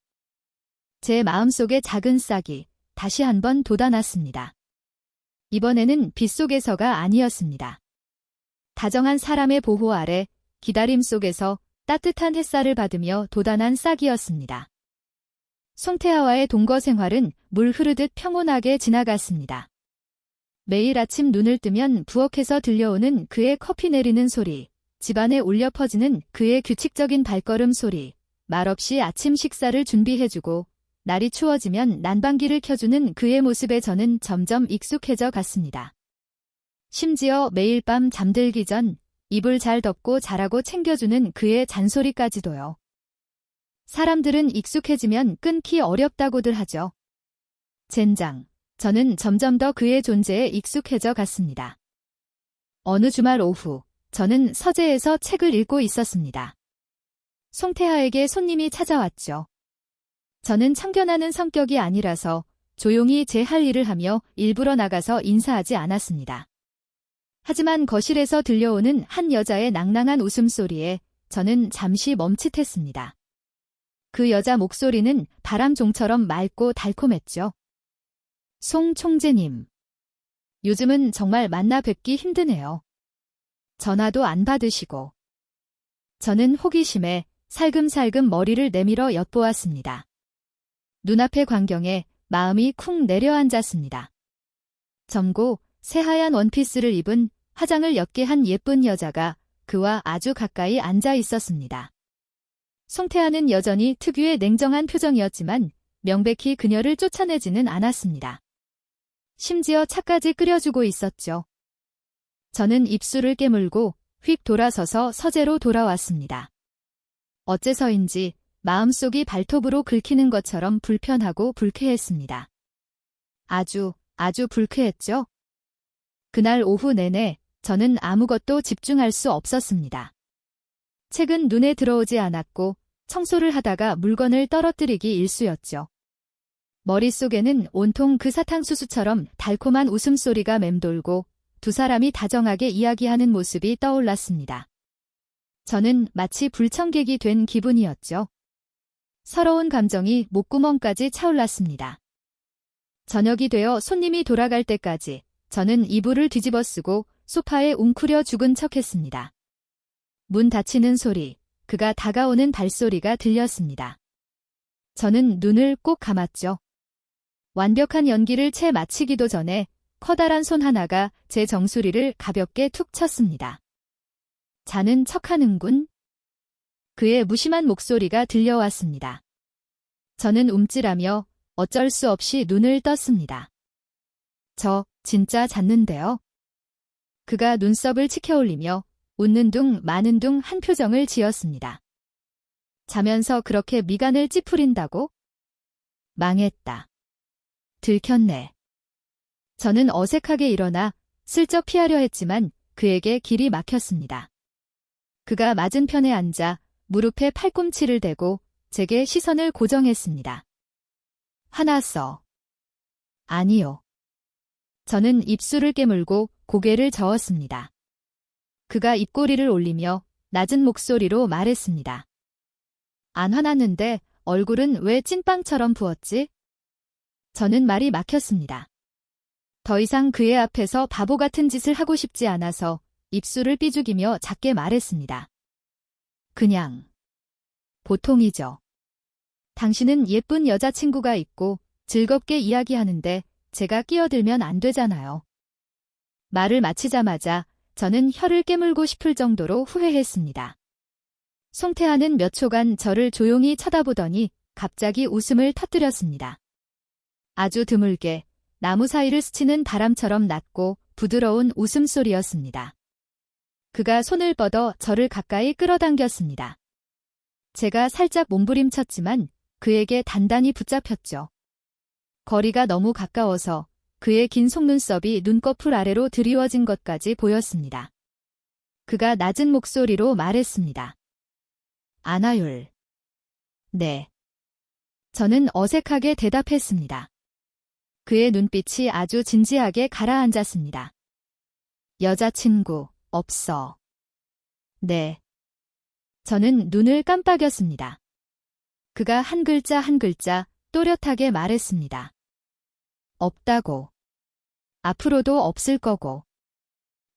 제 마음속의 작은 싹이 다시 한번 돋아났습니다. 이번에는 빗속에서가 아니었습니다. 다정한 사람의 보호 아래 기다림 속에서 따뜻한 햇살을 받으며 돋아난 싹이었습니다. 송태하와의 동거 생활은 물 흐르듯 평온하게 지나갔습니다. 매일 아침 눈을 뜨면 부엌에서 들려오는 그의 커피 내리는 소리, 집안에 울려 퍼지는 그의 규칙적인 발걸음 소리, 말없이 아침 식사를 준비해주고 날이 추워지면 난방기를 켜주는 그의 모습에 저는 점점 익숙해져 갔습니다. 심지어 매일 밤 잠들기 전 이불 잘 덮고 자라고 챙겨주는 그의 잔소리까지도요. 사람들은 익숙해지면 끊기 어렵다고들 하죠. 젠장, 저는 점점 더 그의 존재에 익숙해져 갔습니다. 어느 주말 오후, 저는 서재에서 책을 읽고 있었습니다. 송태하에게 손님이 찾아왔죠. 저는 참견하는 성격이 아니라서 조용히 제 할 일을 하며 일부러 나가서 인사하지 않았습니다. 하지만 거실에서 들려오는 한 여자의 낭낭한 웃음소리에 저는 잠시 멈칫했습니다. 그 여자 목소리는 바람종처럼 맑고 달콤했죠. 송 총재님. 요즘은 정말 만나 뵙기 힘드네요. 전화도 안 받으시고. 저는 호기심에 살금살금 머리를 내밀어 엿보았습니다. 눈앞의 광경에 마음이 쿵 내려앉았습니다. 젊고 새하얀 원피스를 입은 화장을 옅게 한 예쁜 여자가 그와 아주 가까이 앉아 있었습니다. 송태하는 여전히 특유의 냉정한 표정이었지만 명백히 그녀를 쫓아내지는 않았습니다. 심지어 차까지 끓여주고 있었죠. 저는 입술을 깨물고 휙 돌아서서 서재로 돌아왔습니다. 어째서인지 마음속이 발톱으로 긁히는 것처럼 불편하고 불쾌했습니다. 아주 불쾌했죠. 그날 오후 내내 저는 아무것도 집중할 수 없었습니다. 책은 눈에 들어오지 않았고 청소를 하다가 물건을 떨어뜨리기 일쑤였죠. 머릿속에는 온통 그 사탕수수처럼 달콤한 웃음소리가 맴돌고 두 사람이 다정하게 이야기하는 모습이 떠올랐습니다. 저는 마치 불청객이 된 기분이었죠. 서러운 감정이 목구멍까지 차올랐습니다. 저녁이 되어 손님이 돌아갈 때까지 저는 이불을 뒤집어 쓰고 소파에 웅크려 죽은 척했습니다. 문 닫히는 소리, 그가 다가오는 발소리가 들렸습니다. 저는 눈을 꼭 감았죠. 완벽한 연기를 채 마치기도 전에 커다란 손 하나가 제 정수리를 가볍게 툭 쳤습니다. 자는 척하는군. 그의 무심한 목소리가 들려왔습니다. 저는 움찔하며 어쩔 수 없이 눈을 떴습니다. 저 진짜 잤는데요. 그가 눈썹을 치켜올리며 웃는 둥 마는 둥 한 표정을 지었습니다. 자면서 그렇게 미간을 찌푸린다고? 망했다. 들켰네. 저는 어색하게 일어나 슬쩍 피하려 했지만 그에게 길이 막혔습니다. 그가 맞은편에 앉아 무릎에 팔꿈치를 대고 제게 시선을 고정했습니다. 화났어. 아니요. 저는 입술을 깨물고 고개를 저었습니다. 그가 입꼬리를 올리며 낮은 목소리로 말했습니다. 안 화났는데 얼굴은 왜 찐빵처럼 부었지? 저는 말이 막혔습니다. 더 이상 그의 앞에서 바보 같은 짓을 하고 싶지 않아서 입술을 삐죽이며 작게 말했습니다. 그냥 보통이죠. 당신은 예쁜 여자친구가 있고 즐겁게 이야기하는데 제가 끼어들면 안 되잖아요. 말을 마치자마자 저는 혀를 깨물고 싶을 정도로 후회했습니다. 송태하는 몇 초간 저를 조용히 쳐다보더니 갑자기 웃음을 터뜨렸습니다. 아주 드물게 나무 사이를 스치는 바람처럼 낮고 부드러운 웃음소리였습니다. 그가 손을 뻗어 저를 가까이 끌어당겼습니다. 제가 살짝 몸부림쳤지만 그에게 단단히 붙잡혔죠. 거리가 너무 가까워서 그의 긴 속눈썹이 눈꺼풀 아래로 드리워진 것까지 보였습니다. 그가 낮은 목소리로 말했습니다. 안하율. 네. 저는 어색하게 대답했습니다. 그의 눈빛이 아주 진지하게 가라앉았습니다. 여자친구, 없어. 네. 저는 눈을 깜빡였습니다. 그가 한 글자 한 글자 또렷하게 말했습니다. 없다고. 앞으로도 없을 거고.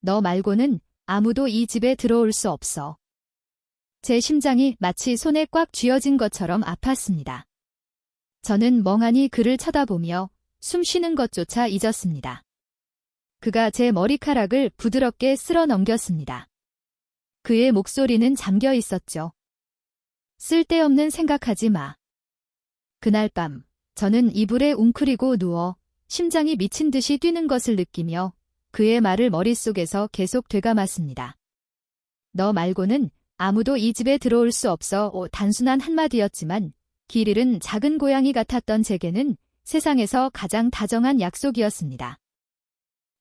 너 말고는 아무도 이 집에 들어올 수 없어. 제 심장이 마치 손에 꽉 쥐어진 것처럼 아팠습니다. 저는 멍하니 그를 쳐다보며 숨 쉬는 것조차 잊었습니다. 그가 제 머리카락을 부드럽게 쓸어 넘겼습니다. 그의 목소리는 잠겨 있었죠. 쓸데없는 생각하지 마. 그날 밤, 저는 이불에 웅크리고 누워 심장이 미친 듯이 뛰는 것을 느끼며 그의 말을 머릿속에서 계속 되감았습니다. 너 말고는 아무도 이 집에 들어올 수 없어. 단순한 한마디였지만 길 잃은 작은 고양이 같았던 제게는 세상에서 가장 다정한 약속이었습니다.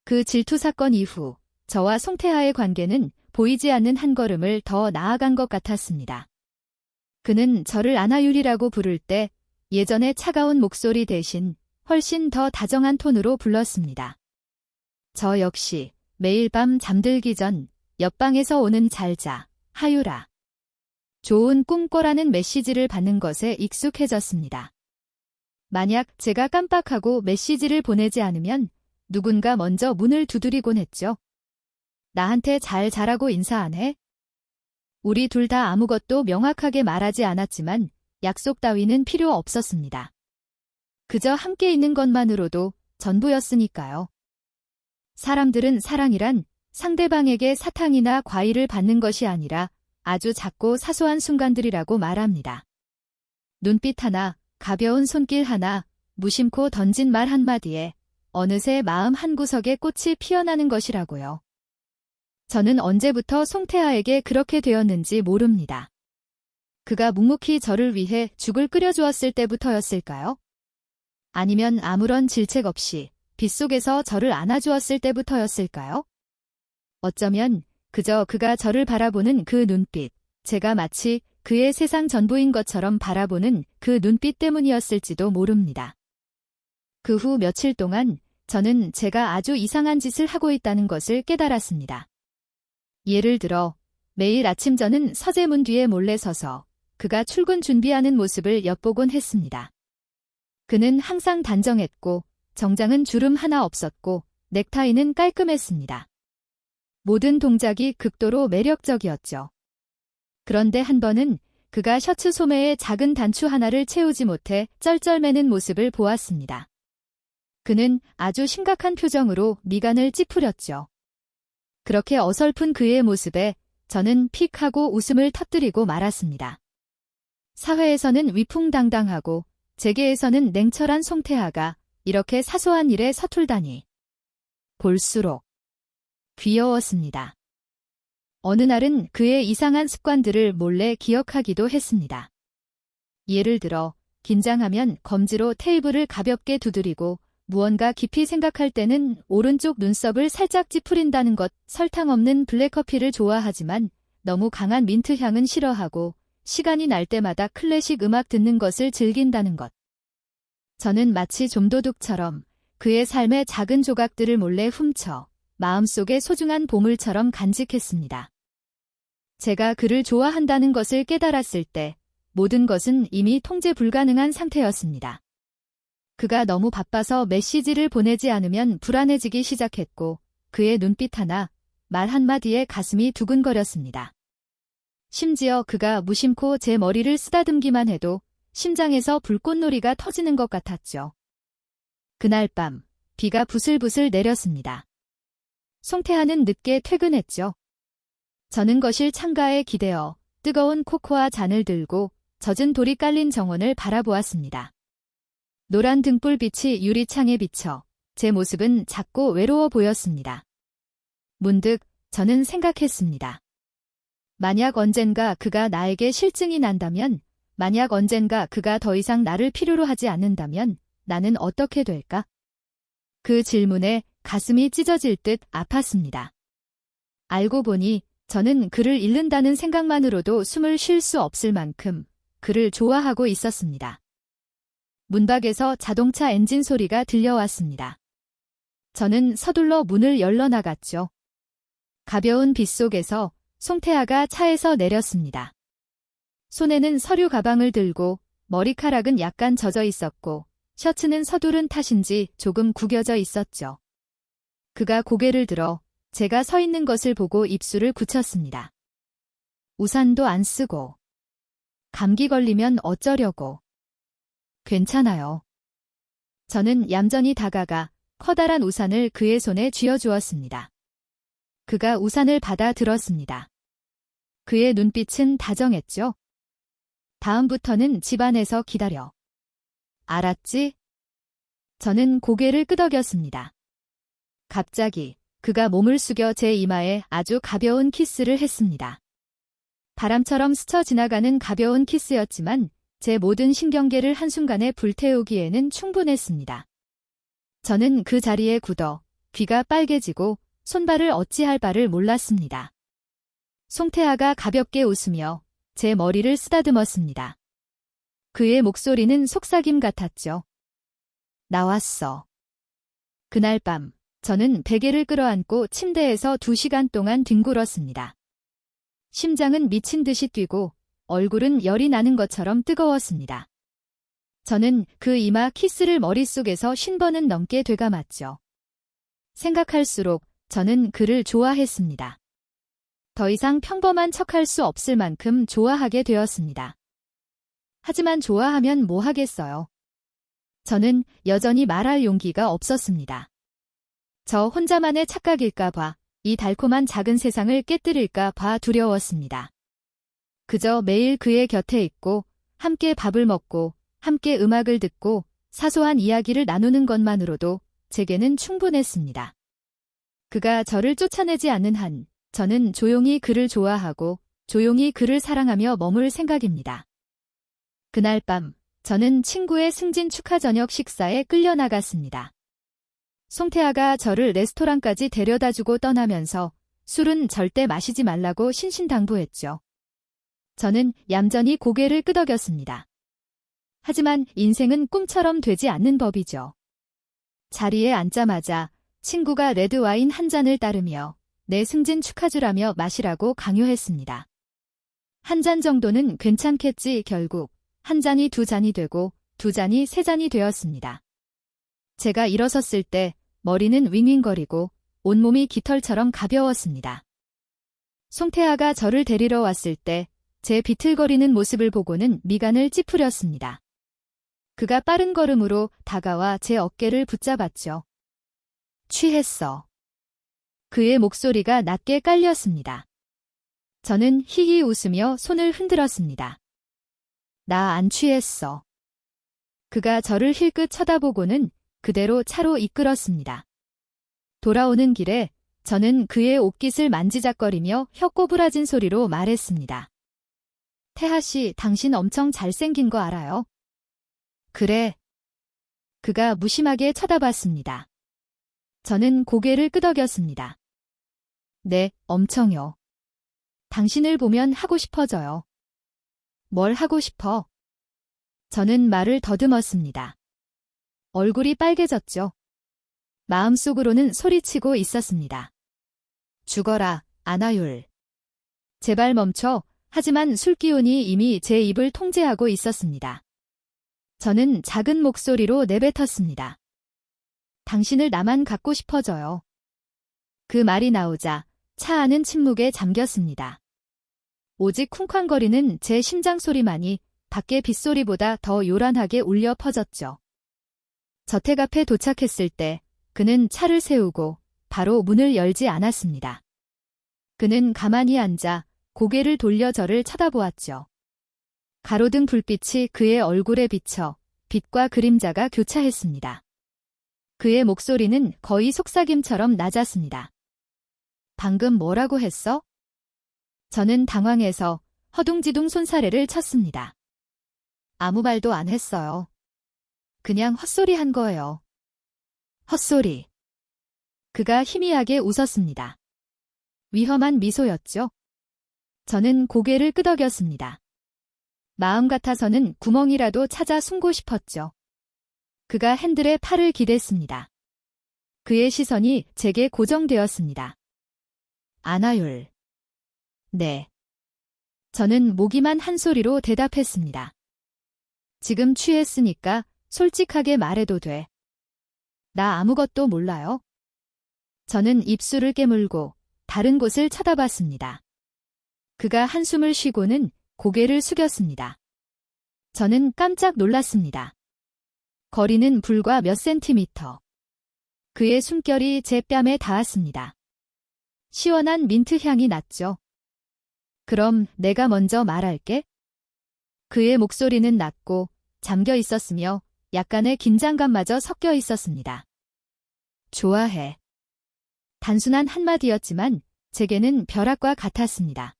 그 질투 사건 이후 저와 송태하의 관계는 보이지 않는 한 걸음을 더 나아간 것 같았습니다. 그는 저를 안하율이라고 부를 때 예전의 차가운 목소리 대신 훨씬 더 다정한 톤으로 불렀습니다. 저 역시 매일 밤 잠들기 전 옆방에서 오는 잘자, 하율아. 좋은 꿈 꿔라는 메시지를 받는 것에 익숙해졌습니다. 만약 제가 깜빡하고 메시지를 보내지 않으면 누군가 먼저 문을 두드리곤 했죠. 나한테 잘 자라고 인사 안 해? 우리 둘 다 아무것도 명확하게 말하지 않았지만 약속 따위는 필요 없었습니다. 그저 함께 있는 것만으로도 전부였으니까요. 사람들은 사랑이란 상대방에게 사탕이나 과일을 받는 것이 아니라 아주 작고 사소한 순간들이라고 말합니다. 눈빛 하나, 가벼운 손길 하나, 무심코 던진 말 한마디에 어느새 마음 한구석에 꽃이 피어나는 것이라고요. 저는 언제부터 송태하에게 그렇게 되었는지 모릅니다. 그가 묵묵히 저를 위해 죽을 끓여주었을 때부터였을까요? 아니면 아무런 질책 없이 빗속에서 저를 안아주었을 때부터였을까요? 어쩌면 그저 그가 저를 바라보는 그 눈빛, 제가 마치 그의 세상 전부인 것처럼 바라보는 그 눈빛 때문이었을지도 모릅니다. 그 후 며칠 동안 저는 제가 아주 이상한 짓을 하고 있다는 것을 깨달았습니다. 예를 들어 매일 아침 저는 서재문 뒤에 몰래 서서 그가 출근 준비하는 모습을 엿보곤 했습니다. 그는 항상 단정했고 정장은 주름 하나 없었고 넥타이는 깔끔했습니다. 모든 동작이 극도로 매력적이었죠. 그런데 한 번은 그가 셔츠 소매에 작은 단추 하나를 채우지 못해 쩔쩔매는 모습을 보았습니다. 그는 아주 심각한 표정으로 미간을 찌푸렸죠. 그렇게 어설픈 그의 모습에 저는 픽 하고 웃음을 터뜨리고 말았습니다. 사회에서는 위풍당당하고 재계에서는 냉철한 송태하가 이렇게 사소한 일에 서툴다니. 볼수록 귀여웠습니다. 어느 날은 그의 이상한 습관들을 몰래 기억하기도 했습니다. 예를 들어 긴장하면 검지로 테이블을 가볍게 두드리고 무언가 깊이 생각할 때는 오른쪽 눈썹을 살짝 찌푸린다는 것, 설탕 없는 블랙커피를 좋아하지만 너무 강한 민트 향은 싫어하고 시간이 날 때마다 클래식 음악 듣는 것을 즐긴다는 것. 저는 마치 좀도둑처럼 그의 삶의 작은 조각들을 몰래 훔쳐 마음속의 소중한 보물처럼 간직했습니다. 제가 그를 좋아한다는 것을 깨달았을 때 모든 것은 이미 통제 불가능한 상태였습니다. 그가 너무 바빠서 메시지를 보내지 않으면 불안해지기 시작했고 그의 눈빛 하나, 말 한마디에 가슴이 두근거렸습니다. 심지어 그가 무심코 제 머리를 쓰다듬기만 해도 심장에서 불꽃놀이가 터지는 것 같았죠. 그날 밤 비가 부슬부슬 내렸습니다. 송태하는 늦게 퇴근했죠. 저는 거실 창가에 기대어 뜨거운 코코아 잔을 들고 젖은 돌이 깔린 정원을 바라보았습니다. 노란 등불빛이 유리창에 비쳐 제 모습은 작고 외로워 보였습니다. 문득 저는 생각했습니다. 만약 언젠가 그가 나에게 실증이 난다면, 만약 언젠가 그가 더 이상 나를 필요로 하지 않는다면 나는 어떻게 될까? 그 질문에 가슴이 찢어질 듯 아팠습니다. 알고 보니 저는 그를 잃는다는 생각만으로도 숨을 쉴 수 없을 만큼 그를 좋아하고 있었습니다. 문 밖에서 자동차 엔진 소리가 들려왔습니다. 저는 서둘러 문을 열러 나갔죠. 가벼운 빗속에서 송태아가 차에서 내렸습니다. 손에는 서류 가방을 들고 머리카락은 약간 젖어 있었고 셔츠는 서두른 탓인지 조금 구겨져 있었죠. 그가 고개를 들어 제가 서 있는 것을 보고 입술을 굳혔습니다. 우산도 안 쓰고. 감기 걸리면 어쩌려고. 괜찮아요. 저는 얌전히 다가가 커다란 우산을 그의 손에 쥐어주었습니다. 그가 우산을 받아 들었습니다. 그의 눈빛은 다정했죠. 다음부터는 집 안에서 기다려. 알았지? 저는 고개를 끄덕였습니다. 갑자기 그가 몸을 숙여 제 이마에 아주 가벼운 키스를 했습니다. 바람처럼 스쳐 지나가는 가벼운 키스였지만 제 모든 신경계를 한순간에 불태우기에는 충분했습니다. 저는 그 자리에 굳어 귀가 빨개지고 손발을 어찌할 바를 몰랐습니다. 송태아가 가볍게 웃으며 제 머리를 쓰다듬었습니다. 그의 목소리는 속삭임 같았죠. 나왔어. 그날 밤 저는 베개를 끌어안고 침대에서 2시간 동안 뒹굴었습니다. 심장은 미친 듯이 뛰고 얼굴은 열이 나는 것처럼 뜨거웠습니다. 저는 그 이마 키스를 머릿속에서 50번은 넘게 되감았죠. 생각할수록 저는 그를 좋아했습니다. 더 이상 평범한 척할 수 없을 만큼 좋아하게 되었습니다. 하지만 좋아하면 뭐 하겠어요. 저는 여전히 말할 용기가 없었습니다. 저 혼자만의 착각일까 봐, 이 달콤한 작은 세상을 깨뜨릴까 봐 두려웠습니다. 그저 매일 그의 곁에 있고 함께 밥을 먹고 함께 음악을 듣고 사소한 이야기를 나누는 것만으로도 제게는 충분했습니다. 그가 저를 쫓아내지 않는 한 저는 조용히 그를 좋아하고 조용히 그를 사랑하며 머물 생각입니다. 그날 밤 저는 친구의 승진 축하 저녁 식사에 끌려나갔습니다. 송태아가 저를 레스토랑까지 데려다주고 떠나면서 술은 절대 마시지 말라고 신신당부했죠. 저는 얌전히 고개를 끄덕였습니다. 하지만 인생은 꿈처럼 되지 않는 법이죠. 자리에 앉자마자 친구가 레드와인 한 잔을 따르며 내 승진 축하주라며 마시라고 강요했습니다. 한 잔 정도는 괜찮겠지. 결국 한 잔이 2잔이 되고 2잔이 3잔이 되었습니다. 제가 일어섰을 때 머리는 윙윙거리고 온몸이 깃털처럼 가벼웠습니다. 송태아가 저를 데리러 왔을 때 제 비틀거리는 모습을 보고는 미간을 찌푸렸습니다. 그가 빠른 걸음으로 다가와 제 어깨를 붙잡았죠. 취했어. 그의 목소리가 낮게 깔렸습니다. 저는 히히 웃으며 손을 흔들었습니다. 나 안 취했어. 그가 저를 힐끗 쳐다보고는 그대로 차로 이끌었습니다. 돌아오는 길에 저는 그의 옷깃을 만지작거리며 혀 꼬부라진 소리로 말했습니다. 태하 씨, 당신 엄청 잘생긴 거 알아요? 그래. 그가 무심하게 쳐다봤습니다. 저는 고개를 끄덕였습니다. 네, 엄청요. 당신을 보면 하고 싶어져요. 뭘 하고 싶어? 저는 말을 더듬었습니다. 얼굴이 빨개졌죠. 마음속으로는 소리치고 있었습니다. 죽어라, 안아율. 제발 멈춰. 하지만 술기운이 이미 제 입을 통제하고 있었습니다. 저는 작은 목소리로 내뱉었습니다. 당신을 나만 갖고 싶어져요. 그 말이 나오자 차 안은 침묵에 잠겼습니다. 오직 쿵쾅거리는 제 심장 소리만이 밖의 빗소리보다 더 요란하게 울려 퍼졌죠. 저택 앞에 도착했을 때 그는 차를 세우고 바로 문을 열지 않았습니다. 그는 가만히 앉아 고개를 돌려 저를 쳐다보았죠. 가로등 불빛이 그의 얼굴에 비쳐 빛과 그림자가 교차했습니다. 그의 목소리는 거의 속삭임처럼 낮았습니다. 방금 뭐라고 했어? 저는 당황해서 허둥지둥 손사래를 쳤습니다. 아무 말도 안 했어요. 그냥 헛소리 한 거예요. 헛소리. 그가 희미하게 웃었습니다. 위험한 미소였죠. 저는 고개를 끄덕였습니다. 마음 같아서는 구멍이라도 찾아 숨고 싶었죠. 그가 핸들에 팔을 기댔습니다. 그의 시선이 제게 고정되었습니다. 안아율. 네. 저는 모기만 한 소리로 대답했습니다. 지금 취했으니까 솔직하게 말해도 돼. 나 아무것도 몰라요. 저는 입술을 깨물고 다른 곳을 쳐다봤습니다. 그가 한숨을 쉬고는 고개를 숙였습니다. 저는 깜짝 놀랐습니다. 거리는 불과 몇 센티미터. 그의 숨결이 제 뺨에 닿았습니다. 시원한 민트 향이 났죠. 그럼 내가 먼저 말할게. 그의 목소리는 낮고 잠겨 있었으며 약간의 긴장감마저 섞여 있었습니다. 좋아해. 단순한 한마디였지만 제게는 벼락과 같았습니다.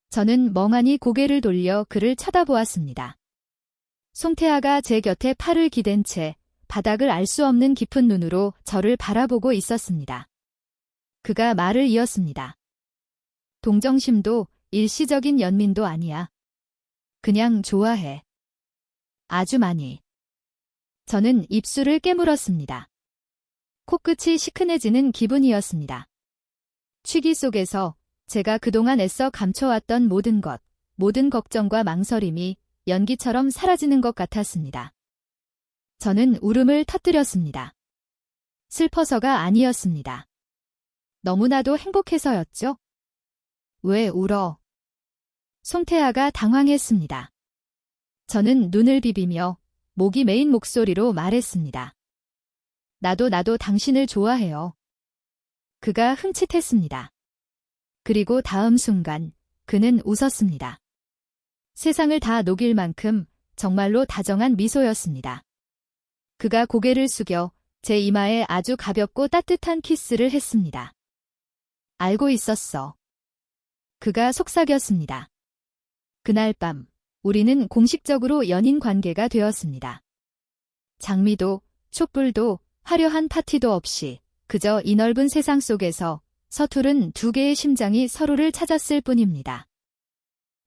저는 멍하니 고개를 돌려 그를 쳐다보았습니다. 송태아가 제 곁에 팔을 기댄 채 바닥을 알 수 없는 깊은 눈으로 저를 바라보고 있었습니다. 그가 말을 이었습니다. 동정심도 일시적인 연민도 아니야. 그냥 좋아해. 아주 많이. 저는 입술을 깨물었습니다. 코끝이 시큰해지는 기분이었습니다. 취기 속에서 제가 그동안 애써 감춰왔던 모든 것, 모든 걱정과 망설임이 연기처럼 사라지는 것 같았습니다. 저는 울음을 터뜨렸습니다. 슬퍼서가 아니었습니다. 너무나도 행복해서였죠. 왜 울어? 송태아가 당황했습니다. 저는 눈을 비비며 목이 메인 목소리로 말했습니다. 나도 당신을 좋아해요. 그가 흠칫했습니다. 그리고 다음 순간 그는 웃었습니다. 세상을 다 녹일 만큼 정말로 다정한 미소였습니다. 그가 고개를 숙여 제 이마에 아주 가볍고 따뜻한 키스를 했습니다. 알고 있었어. 그가 속삭였습니다. 그날 밤 우리는 공식적으로 연인 관계가 되었습니다. 장미도 촛불도 화려한 파티도 없이 그저 이 넓은 세상 속에서 서투른 두 개의 심장이 서로를 찾았을 뿐입니다.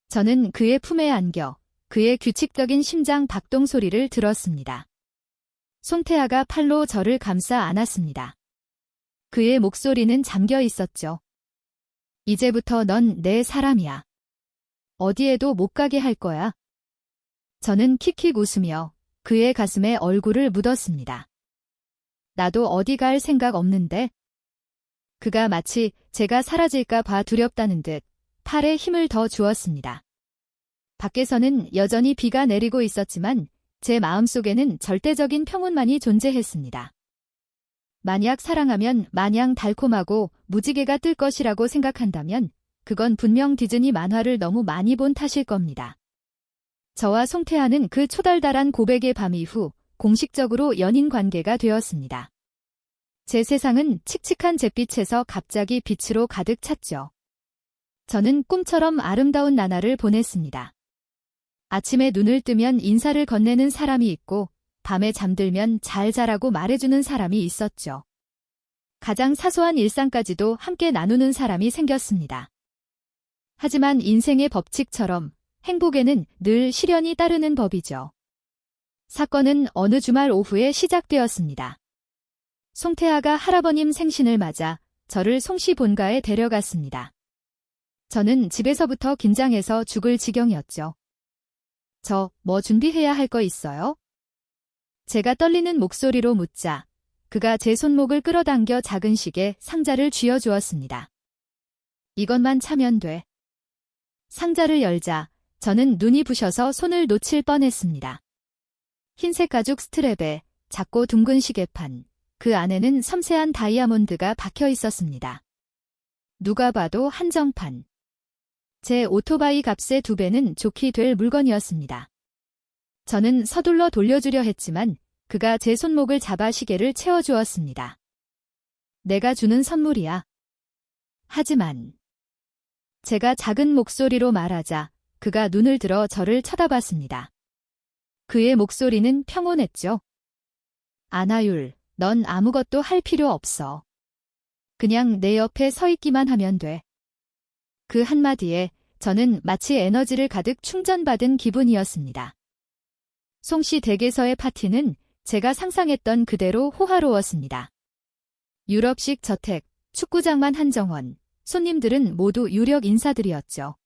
저는 그의 품에 안겨 그의 규칙적인 심장 박동 소리를 들었습니다. 송태아가 팔로 저를 감싸 안았습니다. 그의 목소리는 잠겨 있었죠. 이제부터 넌 내 사람이야. 어디에도 못 가게 할 거야. 저는 킥킥 웃으며 그의 가슴에 얼굴을 묻었습니다. 나도 어디 갈 생각 없는데. 그가 마치 제가 사라질까 봐 두렵다는 듯 팔에 힘을 더 주었습니다. 밖에서는 여전히 비가 내리고 있었지만 제 마음속에는 절대적인 평온만이 존재했습니다. 만약 사랑하면 마냥 달콤하고 무지개가 뜰 것이라고 생각한다면 그건 분명 디즈니 만화를 너무 많이 본 탓일 겁니다. 저와 송태아는 그 초달달한 고백의 밤 이후 공식적으로 연인 관계가 되었습니다. 제 세상은 칙칙한 잿빛에서 갑자기 빛으로 가득 찼죠. 저는 꿈처럼 아름다운 나날을 보냈습니다. 아침에 눈을 뜨면 인사를 건네는 사람이 있고 밤에 잠들면 잘 자라고 말해주는 사람이 있었죠. 가장 사소한 일상까지도 함께 나누는 사람이 생겼습니다. 하지만 인생의 법칙처럼 행복에는 늘 시련이 따르는 법이죠. 사건은 어느 주말 오후에 시작되었습니다. 송태아가 할아버님 생신을 맞아 저를 송씨 본가에 데려갔습니다. 저는 집에서부터 긴장해서 죽을 지경이었죠. 저 뭐 준비해야 할 거 있어요? 제가 떨리는 목소리로 묻자 그가 제 손목을 끌어당겨 작은 시계 상자를 쥐어주었습니다. 이것만 차면 돼. 상자를 열자 저는 눈이 부셔서 손을 놓칠 뻔했습니다. 흰색 가죽 스트랩에 작고 둥근 시계판, 그 안에는 섬세한 다이아몬드가 박혀 있었습니다. 누가 봐도 한정판. 제 오토바이 값의 2배는 좋게 될 물건이었습니다. 저는 서둘러 돌려주려 했지만 그가 제 손목을 잡아 시계를 채워주었습니다. 내가 주는 선물이야. 하지만 제가 작은 목소리로 말하자 그가 눈을 들어 저를 쳐다봤습니다. 그의 목소리는 평온했죠. 안하율, 넌 아무것도 할 필요 없어. 그냥 내 옆에 서 있기만 하면 돼. 그 한마디에 저는 마치 에너지를 가득 충전받은 기분이었습니다. 송씨 댁에서의 파티는 제가 상상했던 그대로 호화로웠습니다. 유럽식 저택, 축구장만 한정원, 손님들은 모두 유력 인사들이었죠.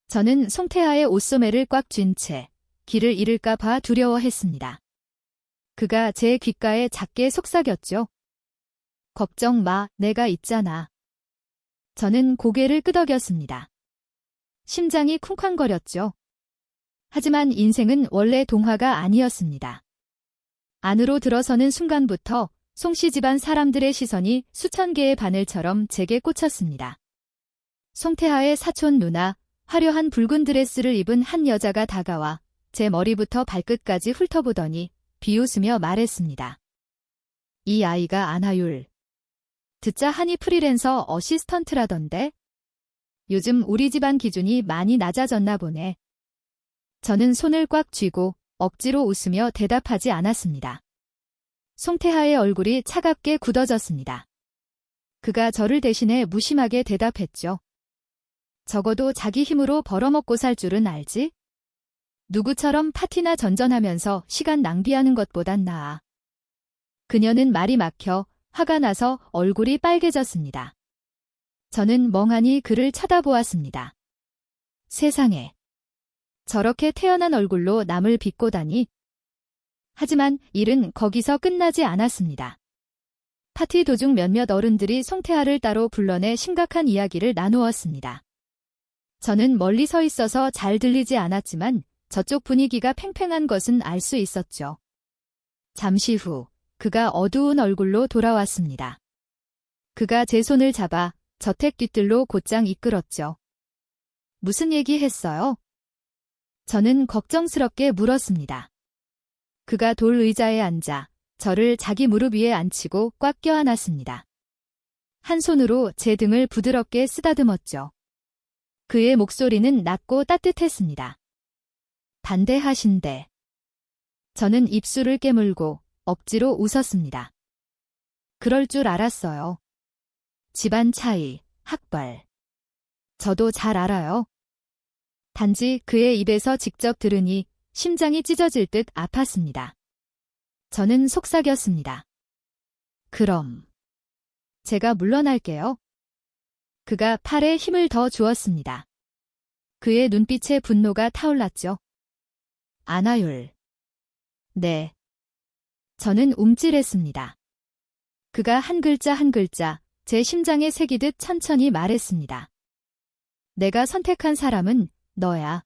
저는 송태하의 옷소매를 꽉 쥔 채 길을 잃을까 봐 두려워했습니다. 그가 제 귓가에 작게 속삭였죠. 걱정 마, 내가 있잖아. 저는 고개를 끄덕였습니다. 심장이 쿵쾅거렸죠. 하지만 인생은 원래 동화가 아니었습니다. 안으로 들어서는 순간부터 송씨 집안 사람들의 시선이 수천 개의 바늘처럼 제게 꽂혔습니다. 송태하의 사촌 누나, 화려한 붉은 드레스를 입은 한 여자가 다가와 제 머리부터 발끝까지 훑어보더니 비웃으며 말했습니다. 이 아이가 안하율. 듣자 하니 프리랜서 어시스턴트라던데? 요즘 우리 집안 기준이 많이 낮아졌나 보네. 저는 손을 꽉 쥐고 억지로 웃으며 대답하지 않았습니다. 송태하의 얼굴이 차갑게 굳어졌습니다. 그가 저를 대신해 무심하게 대답했죠. 적어도 자기 힘으로 벌어먹고 살 줄은 알지? 누구처럼 파티나 전전하면서 시간 낭비하는 것보단 나아. 그녀는 말이 막혀 화가 나서 얼굴이 빨개졌습니다. 저는 멍하니 그를 쳐다보았습니다. 세상에. 저렇게 태연한 얼굴로 남을 비꼬다니. 하지만 일은 거기서 끝나지 않았습니다. 파티 도중 몇몇 어른들이 송태하를 따로 불러내 심각한 이야기를 나누었습니다. 저는 멀리 서 있어서 잘 들리지 않았지만 저쪽 분위기가 팽팽한 것은 알 수 있었죠. 잠시 후 그가 어두운 얼굴로 돌아왔습니다. 그가 제 손을 잡아 저택 뒤뜰로 곧장 이끌었죠. 무슨 얘기 했어요? 저는 걱정스럽게 물었습니다. 그가 돌 의자에 앉아 저를 자기 무릎 위에 앉히고 꽉 껴안았습니다. 한 손으로 제 등을 부드럽게 쓰다듬었죠. 그의 목소리는 낮고 따뜻했습니다. 반대하신대. 저는 입술을 깨물고 억지로 웃었습니다. 그럴 줄 알았어요. 집안 차이, 학벌. 저도 잘 알아요. 단지 그의 입에서 직접 들으니 심장이 찢어질 듯 아팠습니다. 저는 속삭였습니다. 그럼 제가 물러날게요. 그가 팔에 힘을 더 주었습니다. 그의 눈빛에 분노가 타올랐죠. 안하율. 네. 저는 움찔했습니다. 그가 한 글자 한 글자 제 심장에 새기듯 천천히 말했습니다. 내가 선택한 사람은 너야.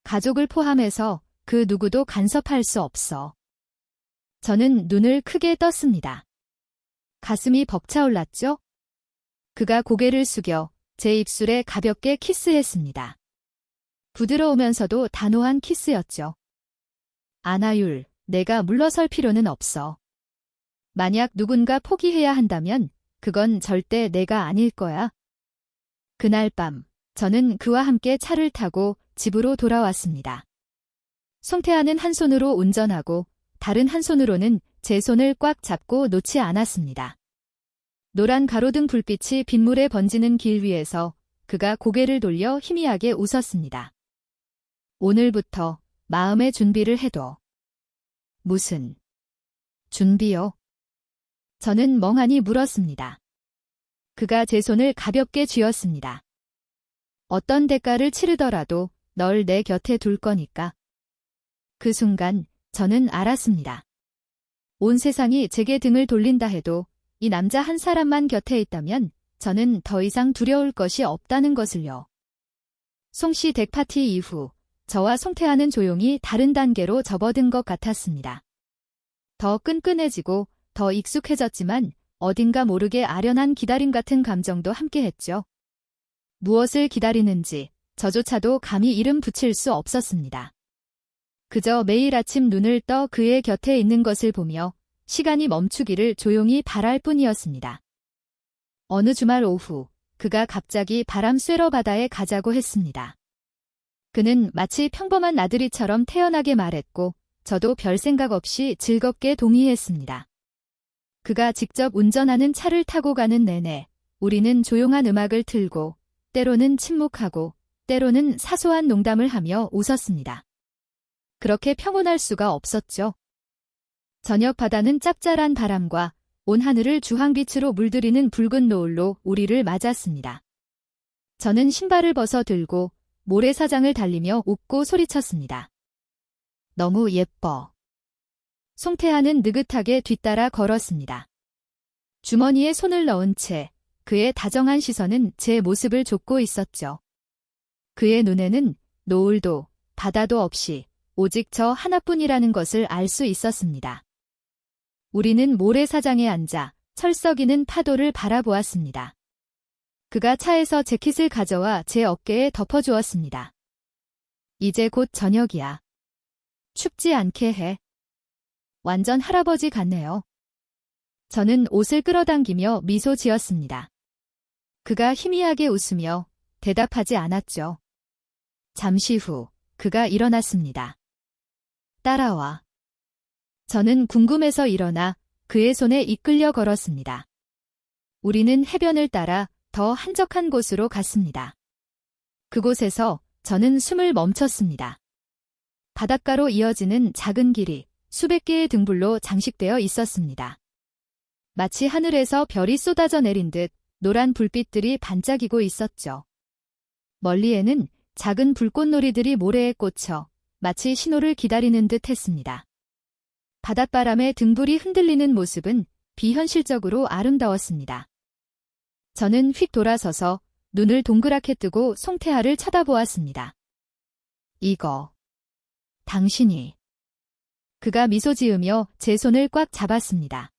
가족을 포함해서 그 누구도 간섭할 수 없어. 저는 눈을 크게 떴습니다. 가슴이 벅차올랐죠? 그가 고개를 숙여 제 입술에 가볍게 키스했습니다. 부드러우면서도 단호한 키스였죠. 안하율, 내가 물러설 필요는 없어. 만약 누군가 포기해야 한다면 그건 절대 내가 아닐 거야. 그날 밤 저는 그와 함께 차를 타고 집으로 돌아왔습니다. 송태하는 한 손으로 운전하고 다른 한 손으로는 제 손을 꽉 잡고 놓지 않았습니다. 노란 가로등 불빛이 빗물에 번지는 길 위에서 그가 고개를 돌려 희미하게 웃었습니다. 오늘부터 마음의 준비를 해둬. 무슨 준비요? 저는 멍하니 물었습니다. 그가 제 손을 가볍게 쥐었습니다. 어떤 대가를 치르더라도 널 내 곁에 둘 거니까. 그 순간 저는 알았습니다. 온 세상이 제게 등을 돌린다 해도 이 남자 한 사람만 곁에 있다면 저는 더 이상 두려울 것이 없다는 것을요. 송씨 댁 파티 이후 저와 송태하는 조용히 다른 단계로 접어든 것 같았습니다. 더 끈끈해지고 더 익숙해졌지만 어딘가 모르게 아련한 기다림 같은 감정도 함께했죠. 무엇을 기다리는지 저조차도 감히 이름 붙일 수 없었습니다. 그저 매일 아침 눈을 떠 그의 곁에 있는 것을 보며 시간이 멈추기를 조용히 바랄 뿐이었습니다. 어느 주말 오후 그가 갑자기 바람 쐬러 바다에 가자고 했습니다. 그는 마치 평범한 나들이처럼 태연하게 말했고 저도 별 생각 없이 즐겁게 동의했습니다. 그가 직접 운전하는 차를 타고 가는 내내 우리는 조용한 음악을 틀고 때로는 침묵하고 때로는 사소한 농담을 하며 웃었습니다. 그렇게 평온할 수가 없었죠. 저녁 바다는 짭짤한 바람과 온 하늘을 주황빛으로 물들이는 붉은 노을로 우리를 맞았습니다. 저는 신발을 벗어 들고 모래사장을 달리며 웃고 소리쳤습니다. 너무 예뻐. 송태하는 느긋하게 뒤따라 걸었습니다. 주머니에 손을 넣은 채 그의 다정한 시선은 제 모습을 좇고 있었죠. 그의 눈에는 노을도 바다도 없이 오직 저 하나뿐이라는 것을 알 수 있었습니다. 우리는 모래사장에 앉아 철썩이는 파도를 바라보았습니다. 그가 차에서 재킷을 가져와 제 어깨에 덮어주었습니다. 이제 곧 저녁이야. 춥지 않게 해. 완전 할아버지 같네요. 저는 옷을 끌어당기며 미소 지었습니다. 그가 희미하게 웃으며 대답하지 않았죠. 잠시 후 그가 일어났습니다. 따라와. 저는 궁금해서 일어나 그의 손에 이끌려 걸었습니다. 우리는 해변을 따라 더 한적한 곳으로 갔습니다. 그곳에서 저는 숨을 멈췄습니다. 바닷가로 이어지는 작은 길이 수백 개의 등불로 장식되어 있었습니다. 마치 하늘에서 별이 쏟아져 내린 듯 노란 불빛들이 반짝이고 있었죠. 멀리에는 작은 불꽃놀이들이 모래에 꽂혀 마치 신호를 기다리는 듯 했습니다. 바닷바람에 등불이 흔들리는 모습은 비현실적으로 아름다웠습니다. 저는 휙 돌아서서 눈을 동그랗게 뜨고 송태하를 쳐다보았습니다. 이거. 당신이. 그가 미소 지으며 제 손을 꽉 잡았습니다.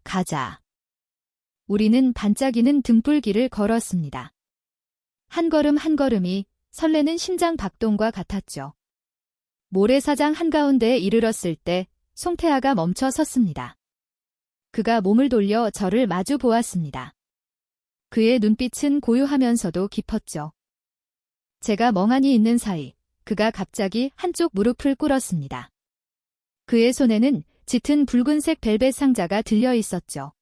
가자. 우리는 반짝이는 등불길을 걸었습니다. 한 걸음 한 걸음이 설레는 심장 박동과 같았죠. 모래사장 한가운데에 이르렀을 때 송태하가 멈춰 섰습니다. 그가 몸을 돌려 저를 마주 보았습니다. 그의 눈빛은 고요하면서도 깊었죠. 제가 멍하니 있는 사이 그가 갑자기 한쪽 무릎을 꿇었습니다. 그의 손에는 짙은 붉은색 벨벳 상자가 들려 있었죠.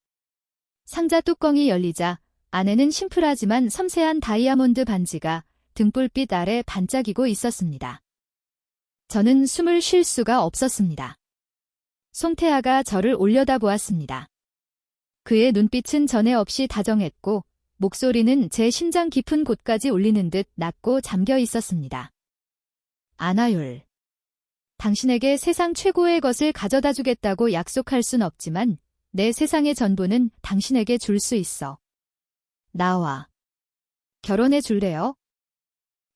상자 뚜껑이 열리자 안에는 심플하지만 섬세한 다이아몬드 반지가 등불빛 아래 반짝이고 있었습니다. 저는 숨을 쉴 수가 없었습니다. 송태하가 저를 올려다보았습니다. 그의 눈빛은 전에 없이 다정했고 목소리는 제 심장 깊은 곳까지 울리는 듯 낮고 잠겨 있었습니다. 아나율. 당신에게 세상 최고의 것을 가져다 주겠다고 약속할 순 없지만 내 세상의 전부는 당신에게 줄 수 있어. 나와. 결혼해 줄래요?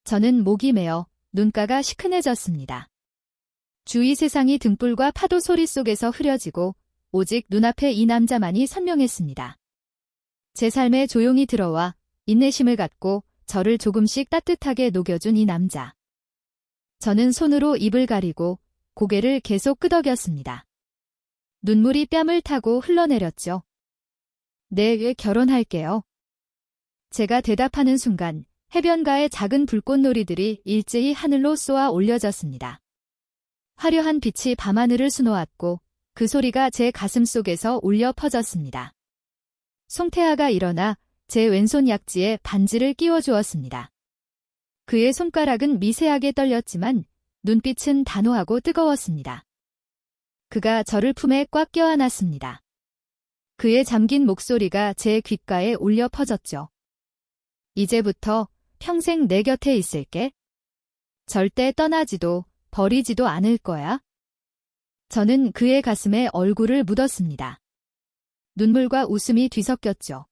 저는 목이 메어 눈가가 시큰해졌습니다. 주위 세상이 등불과 파도 소리 속에서 흐려지고 오직 눈앞에 이 남자만이 선명했습니다. 제 삶에 조용히 들어와 인내심을 갖고 저를 조금씩 따뜻하게 녹여준 이 남자. 저는 손으로 입을 가리고 고개를 계속 끄덕였습니다. 눈물이 뺨을 타고 흘러내렸죠. 네, 결혼할게요. 제가 대답하는 순간 해변가의 작은 불꽃놀이들이 일제히 하늘로 쏘아 올려졌습니다. 화려한 빛이 밤하늘을 수놓았고 그 소리가 제 가슴 속에서 울려 퍼졌습니다. 송태하가 일어나 제 왼손 약지에 반지를 끼워주었습니다. 그의 손가락은 미세하게 떨렸지만 눈빛은 단호하고 뜨거웠습니다. 그가 저를 품에 꽉 껴안았습니다. 그의 잠긴 목소리가 제 귓가에 울려 퍼졌죠. 이제부터 평생 내 곁에 있을게. 절대 떠나지도 버리지도 않을 거야. 저는 그의 가슴에 얼굴을 묻었습니다. 눈물과 웃음이 뒤섞였죠.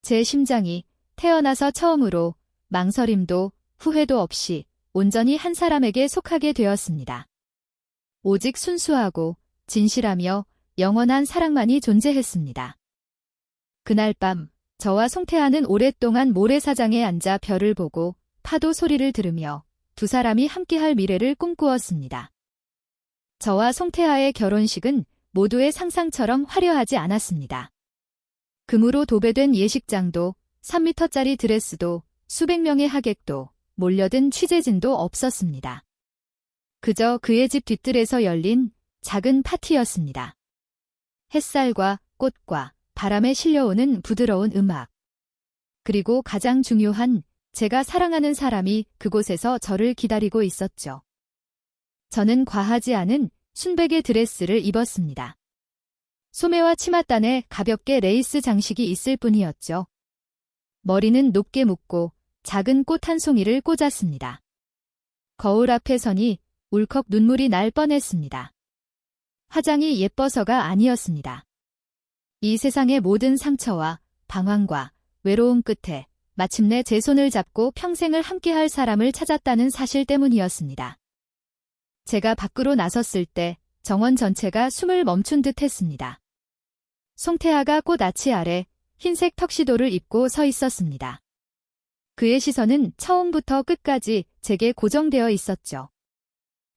제 심장이 태어나서 처음으로 망설임도 후회도 없이 온전히 한 사람에게 속하게 되었습니다. 오직 순수하고 진실하며 영원한 사랑만이 존재했습니다. 그날 밤 저와 송태하는 오랫동안 모래사장에 앉아 별을 보고 파도 소리를 들으며 두 사람이 함께할 미래를 꿈꾸었습니다. 저와 송태하의 결혼식은 모두의 상상처럼 화려하지 않았습니다. 금으로 도배된 예식장도 3미터짜리 드레스도 수백 명의 하객도 몰려든 취재진도 없었습니다. 그저 그의 집 뒤뜰에서 열린 작은 파티였습니다. 햇살과 꽃과 바람에 실려오는 부드러운 음악. 그리고 가장 중요한 제가 사랑하는 사람이 그곳에서 저를 기다리고 있었죠. 저는 과하지 않은 순백의 드레스를 입었습니다. 소매와 치맛단에 가볍게 레이스 장식이 있을 뿐이었죠. 머리는 높게 묶고 작은 꽃 한 송이를 꽂았습니다. 거울 앞에 서니 울컥 눈물이 날 뻔했습니다. 화장이 예뻐서가 아니었습니다. 이 세상의 모든 상처와 방황과 외로움 끝에 마침내 제 손을 잡고 평생을 함께할 사람을 찾았다는 사실 때문이었습니다. 제가 밖으로 나섰을 때 정원 전체가 숨을 멈춘 듯 했습니다. 송태하가 꽃 아치 아래 흰색 턱시도를 입고 서 있었습니다. 그의 시선은 처음부터 끝까지 제게 고정되어 있었죠.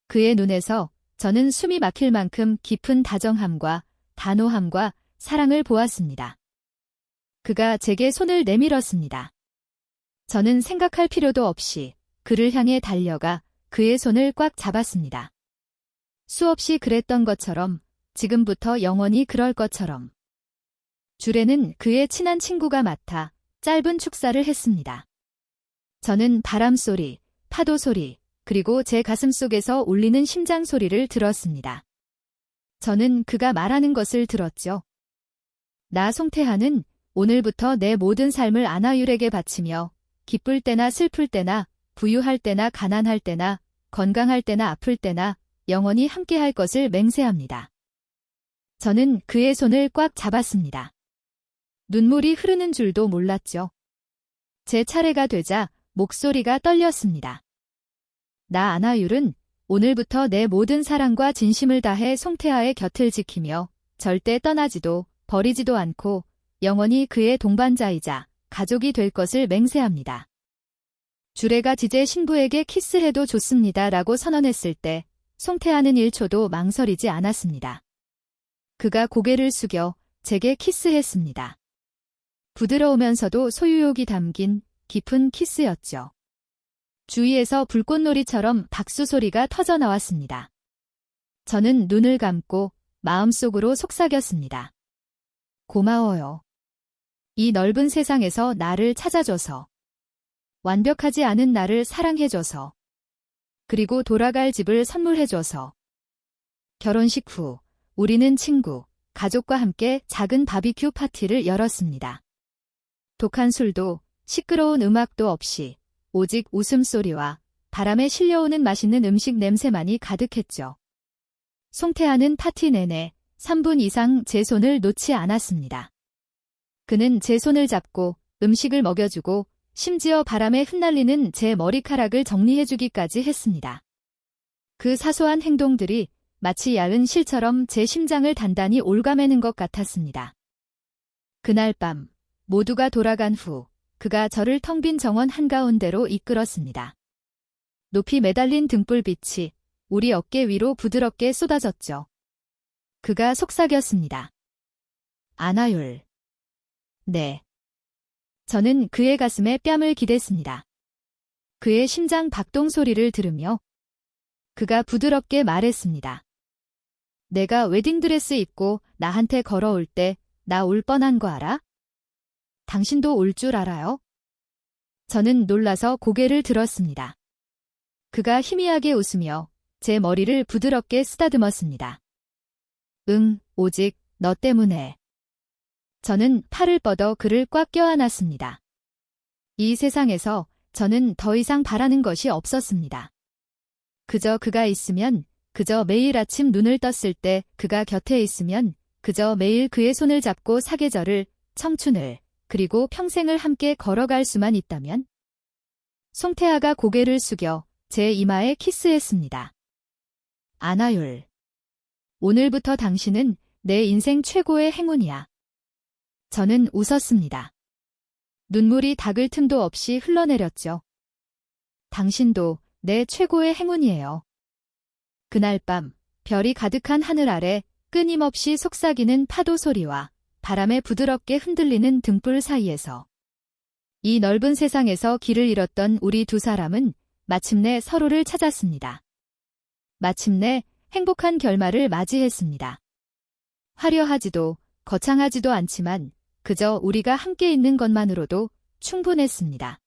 그의 눈에서 저는 숨이 막힐 만큼 깊은 다정함과 단호함과 사랑을 보았습니다. 그가 제게 손을 내밀었습니다. 저는 생각할 필요도 없이 그를 향해 달려가 그의 손을 꽉 잡았습니다. 수없이 그랬던 것처럼, 지금부터 영원히 그럴 것처럼. 주례는 그의 친한 친구가 맡아 짧은 축사를 했습니다. 저는 바람 소리, 파도 소리, 그리고 제 가슴 속에서 울리는 심장 소리를 들었습니다. 저는 그가 말하는 것을 들었죠. 나 송태하는 오늘부터 내 모든 삶을 아나율에게 바치며 기쁠 때나 슬플 때나 부유할 때나 가난할 때나 건강할 때나 아플 때나 영원히 함께할 것을 맹세합니다. 저는 그의 손을 꽉 잡았습니다. 눈물이 흐르는 줄도 몰랐죠. 제 차례가 되자 목소리가 떨렸습니다. 나 아나율은 오늘부터 내 모든 사랑과 진심을 다해 송태하의 곁을 지키며 절대 떠나지도 버리지도 않고 영원히 그의 동반자이자 가족이 될 것을 맹세합니다. 주례가 지제 신부에게 키스해도 좋습니다 라고 선언했을 때 송태하는 1초도 망설이지 않았습니다. 그가 고개를 숙여 제게 키스했습니다. 부드러우면서도 소유욕이 담긴 깊은 키스였죠. 주위에서 불꽃놀이처럼 박수 소리가 터져 나왔습니다. 저는 눈을 감고 마음속으로 속삭였습니다. 고마워요. 이 넓은 세상에서 나를 찾아줘서. 완벽하지 않은 나를 사랑해줘서. 그리고 돌아갈 집을 선물해줘서. 결혼식 후 우리는 친구, 가족과 함께 작은 바비큐 파티를 열었습니다. 독한 술도 시끄러운 음악도 없이 오직 웃음소리와 바람에 실려오는 맛있는 음식 냄새만이 가득했죠. 송태하는 파티 내내 3분 이상 제 손을 놓지 않았습니다. 그는 제 손을 잡고 음식을 먹여주고 심지어 바람에 흩날리는 제 머리카락을 정리해주기까지 했습니다. 그 사소한 행동들이 마치 야은 실처럼 제 심장을 단단히 옭아매는 것 같았습니다. 그날 밤 모두가 돌아간 후 그가 저를 텅 빈 정원 한가운데로 이끌었습니다. 높이 매달린 등불빛이 우리 어깨 위로 부드럽게 쏟아졌죠. 그가 속삭였습니다. 아나율. 네. 저는 그의 가슴에 뺨을 기댔습니다. 그의 심장 박동 소리를 들으며 그가 부드럽게 말했습니다. 내가 웨딩드레스 입고 나한테 걸어올 때 나 울 뻔한 거 알아? 당신도 올 줄 알아요? 저는 놀라서 고개를 들었습니다. 그가 희미하게 웃으며 제 머리를 부드럽게 쓰다듬었습니다. 응, 오직 너 때문에. 저는 팔을 뻗어 그를 꽉 껴안았습니다. 이 세상에서 저는 더 이상 바라는 것이 없었습니다. 그저 그가 있으면, 그저 매일 아침 눈을 떴을 때 그가 곁에 있으면, 그저 매일 그의 손을 잡고 사계절을, 청춘을, 그리고 평생을 함께 걸어갈 수만 있다면? 송태하가 고개를 숙여 제 이마에 키스했습니다. 아나율. 오늘부터 당신은 내 인생 최고의 행운이야. 저는 웃었습니다. 눈물이 닦을 틈도 없이 흘러내렸죠. 당신도 내 최고의 행운이에요. 그날 밤 별이 가득한 하늘 아래 끊임없이 속삭이는 파도 소리와 바람에 부드럽게 흔들리는 등불 사이에서 이 넓은 세상에서 길을 잃었던 우리 두 사람은 마침내 서로를 찾았습니다. 마침내 행복한 결말을 맞이했습니다. 화려하지도 거창하지도 않지만 그저 우리가 함께 있는 것만으로도 충분했습니다.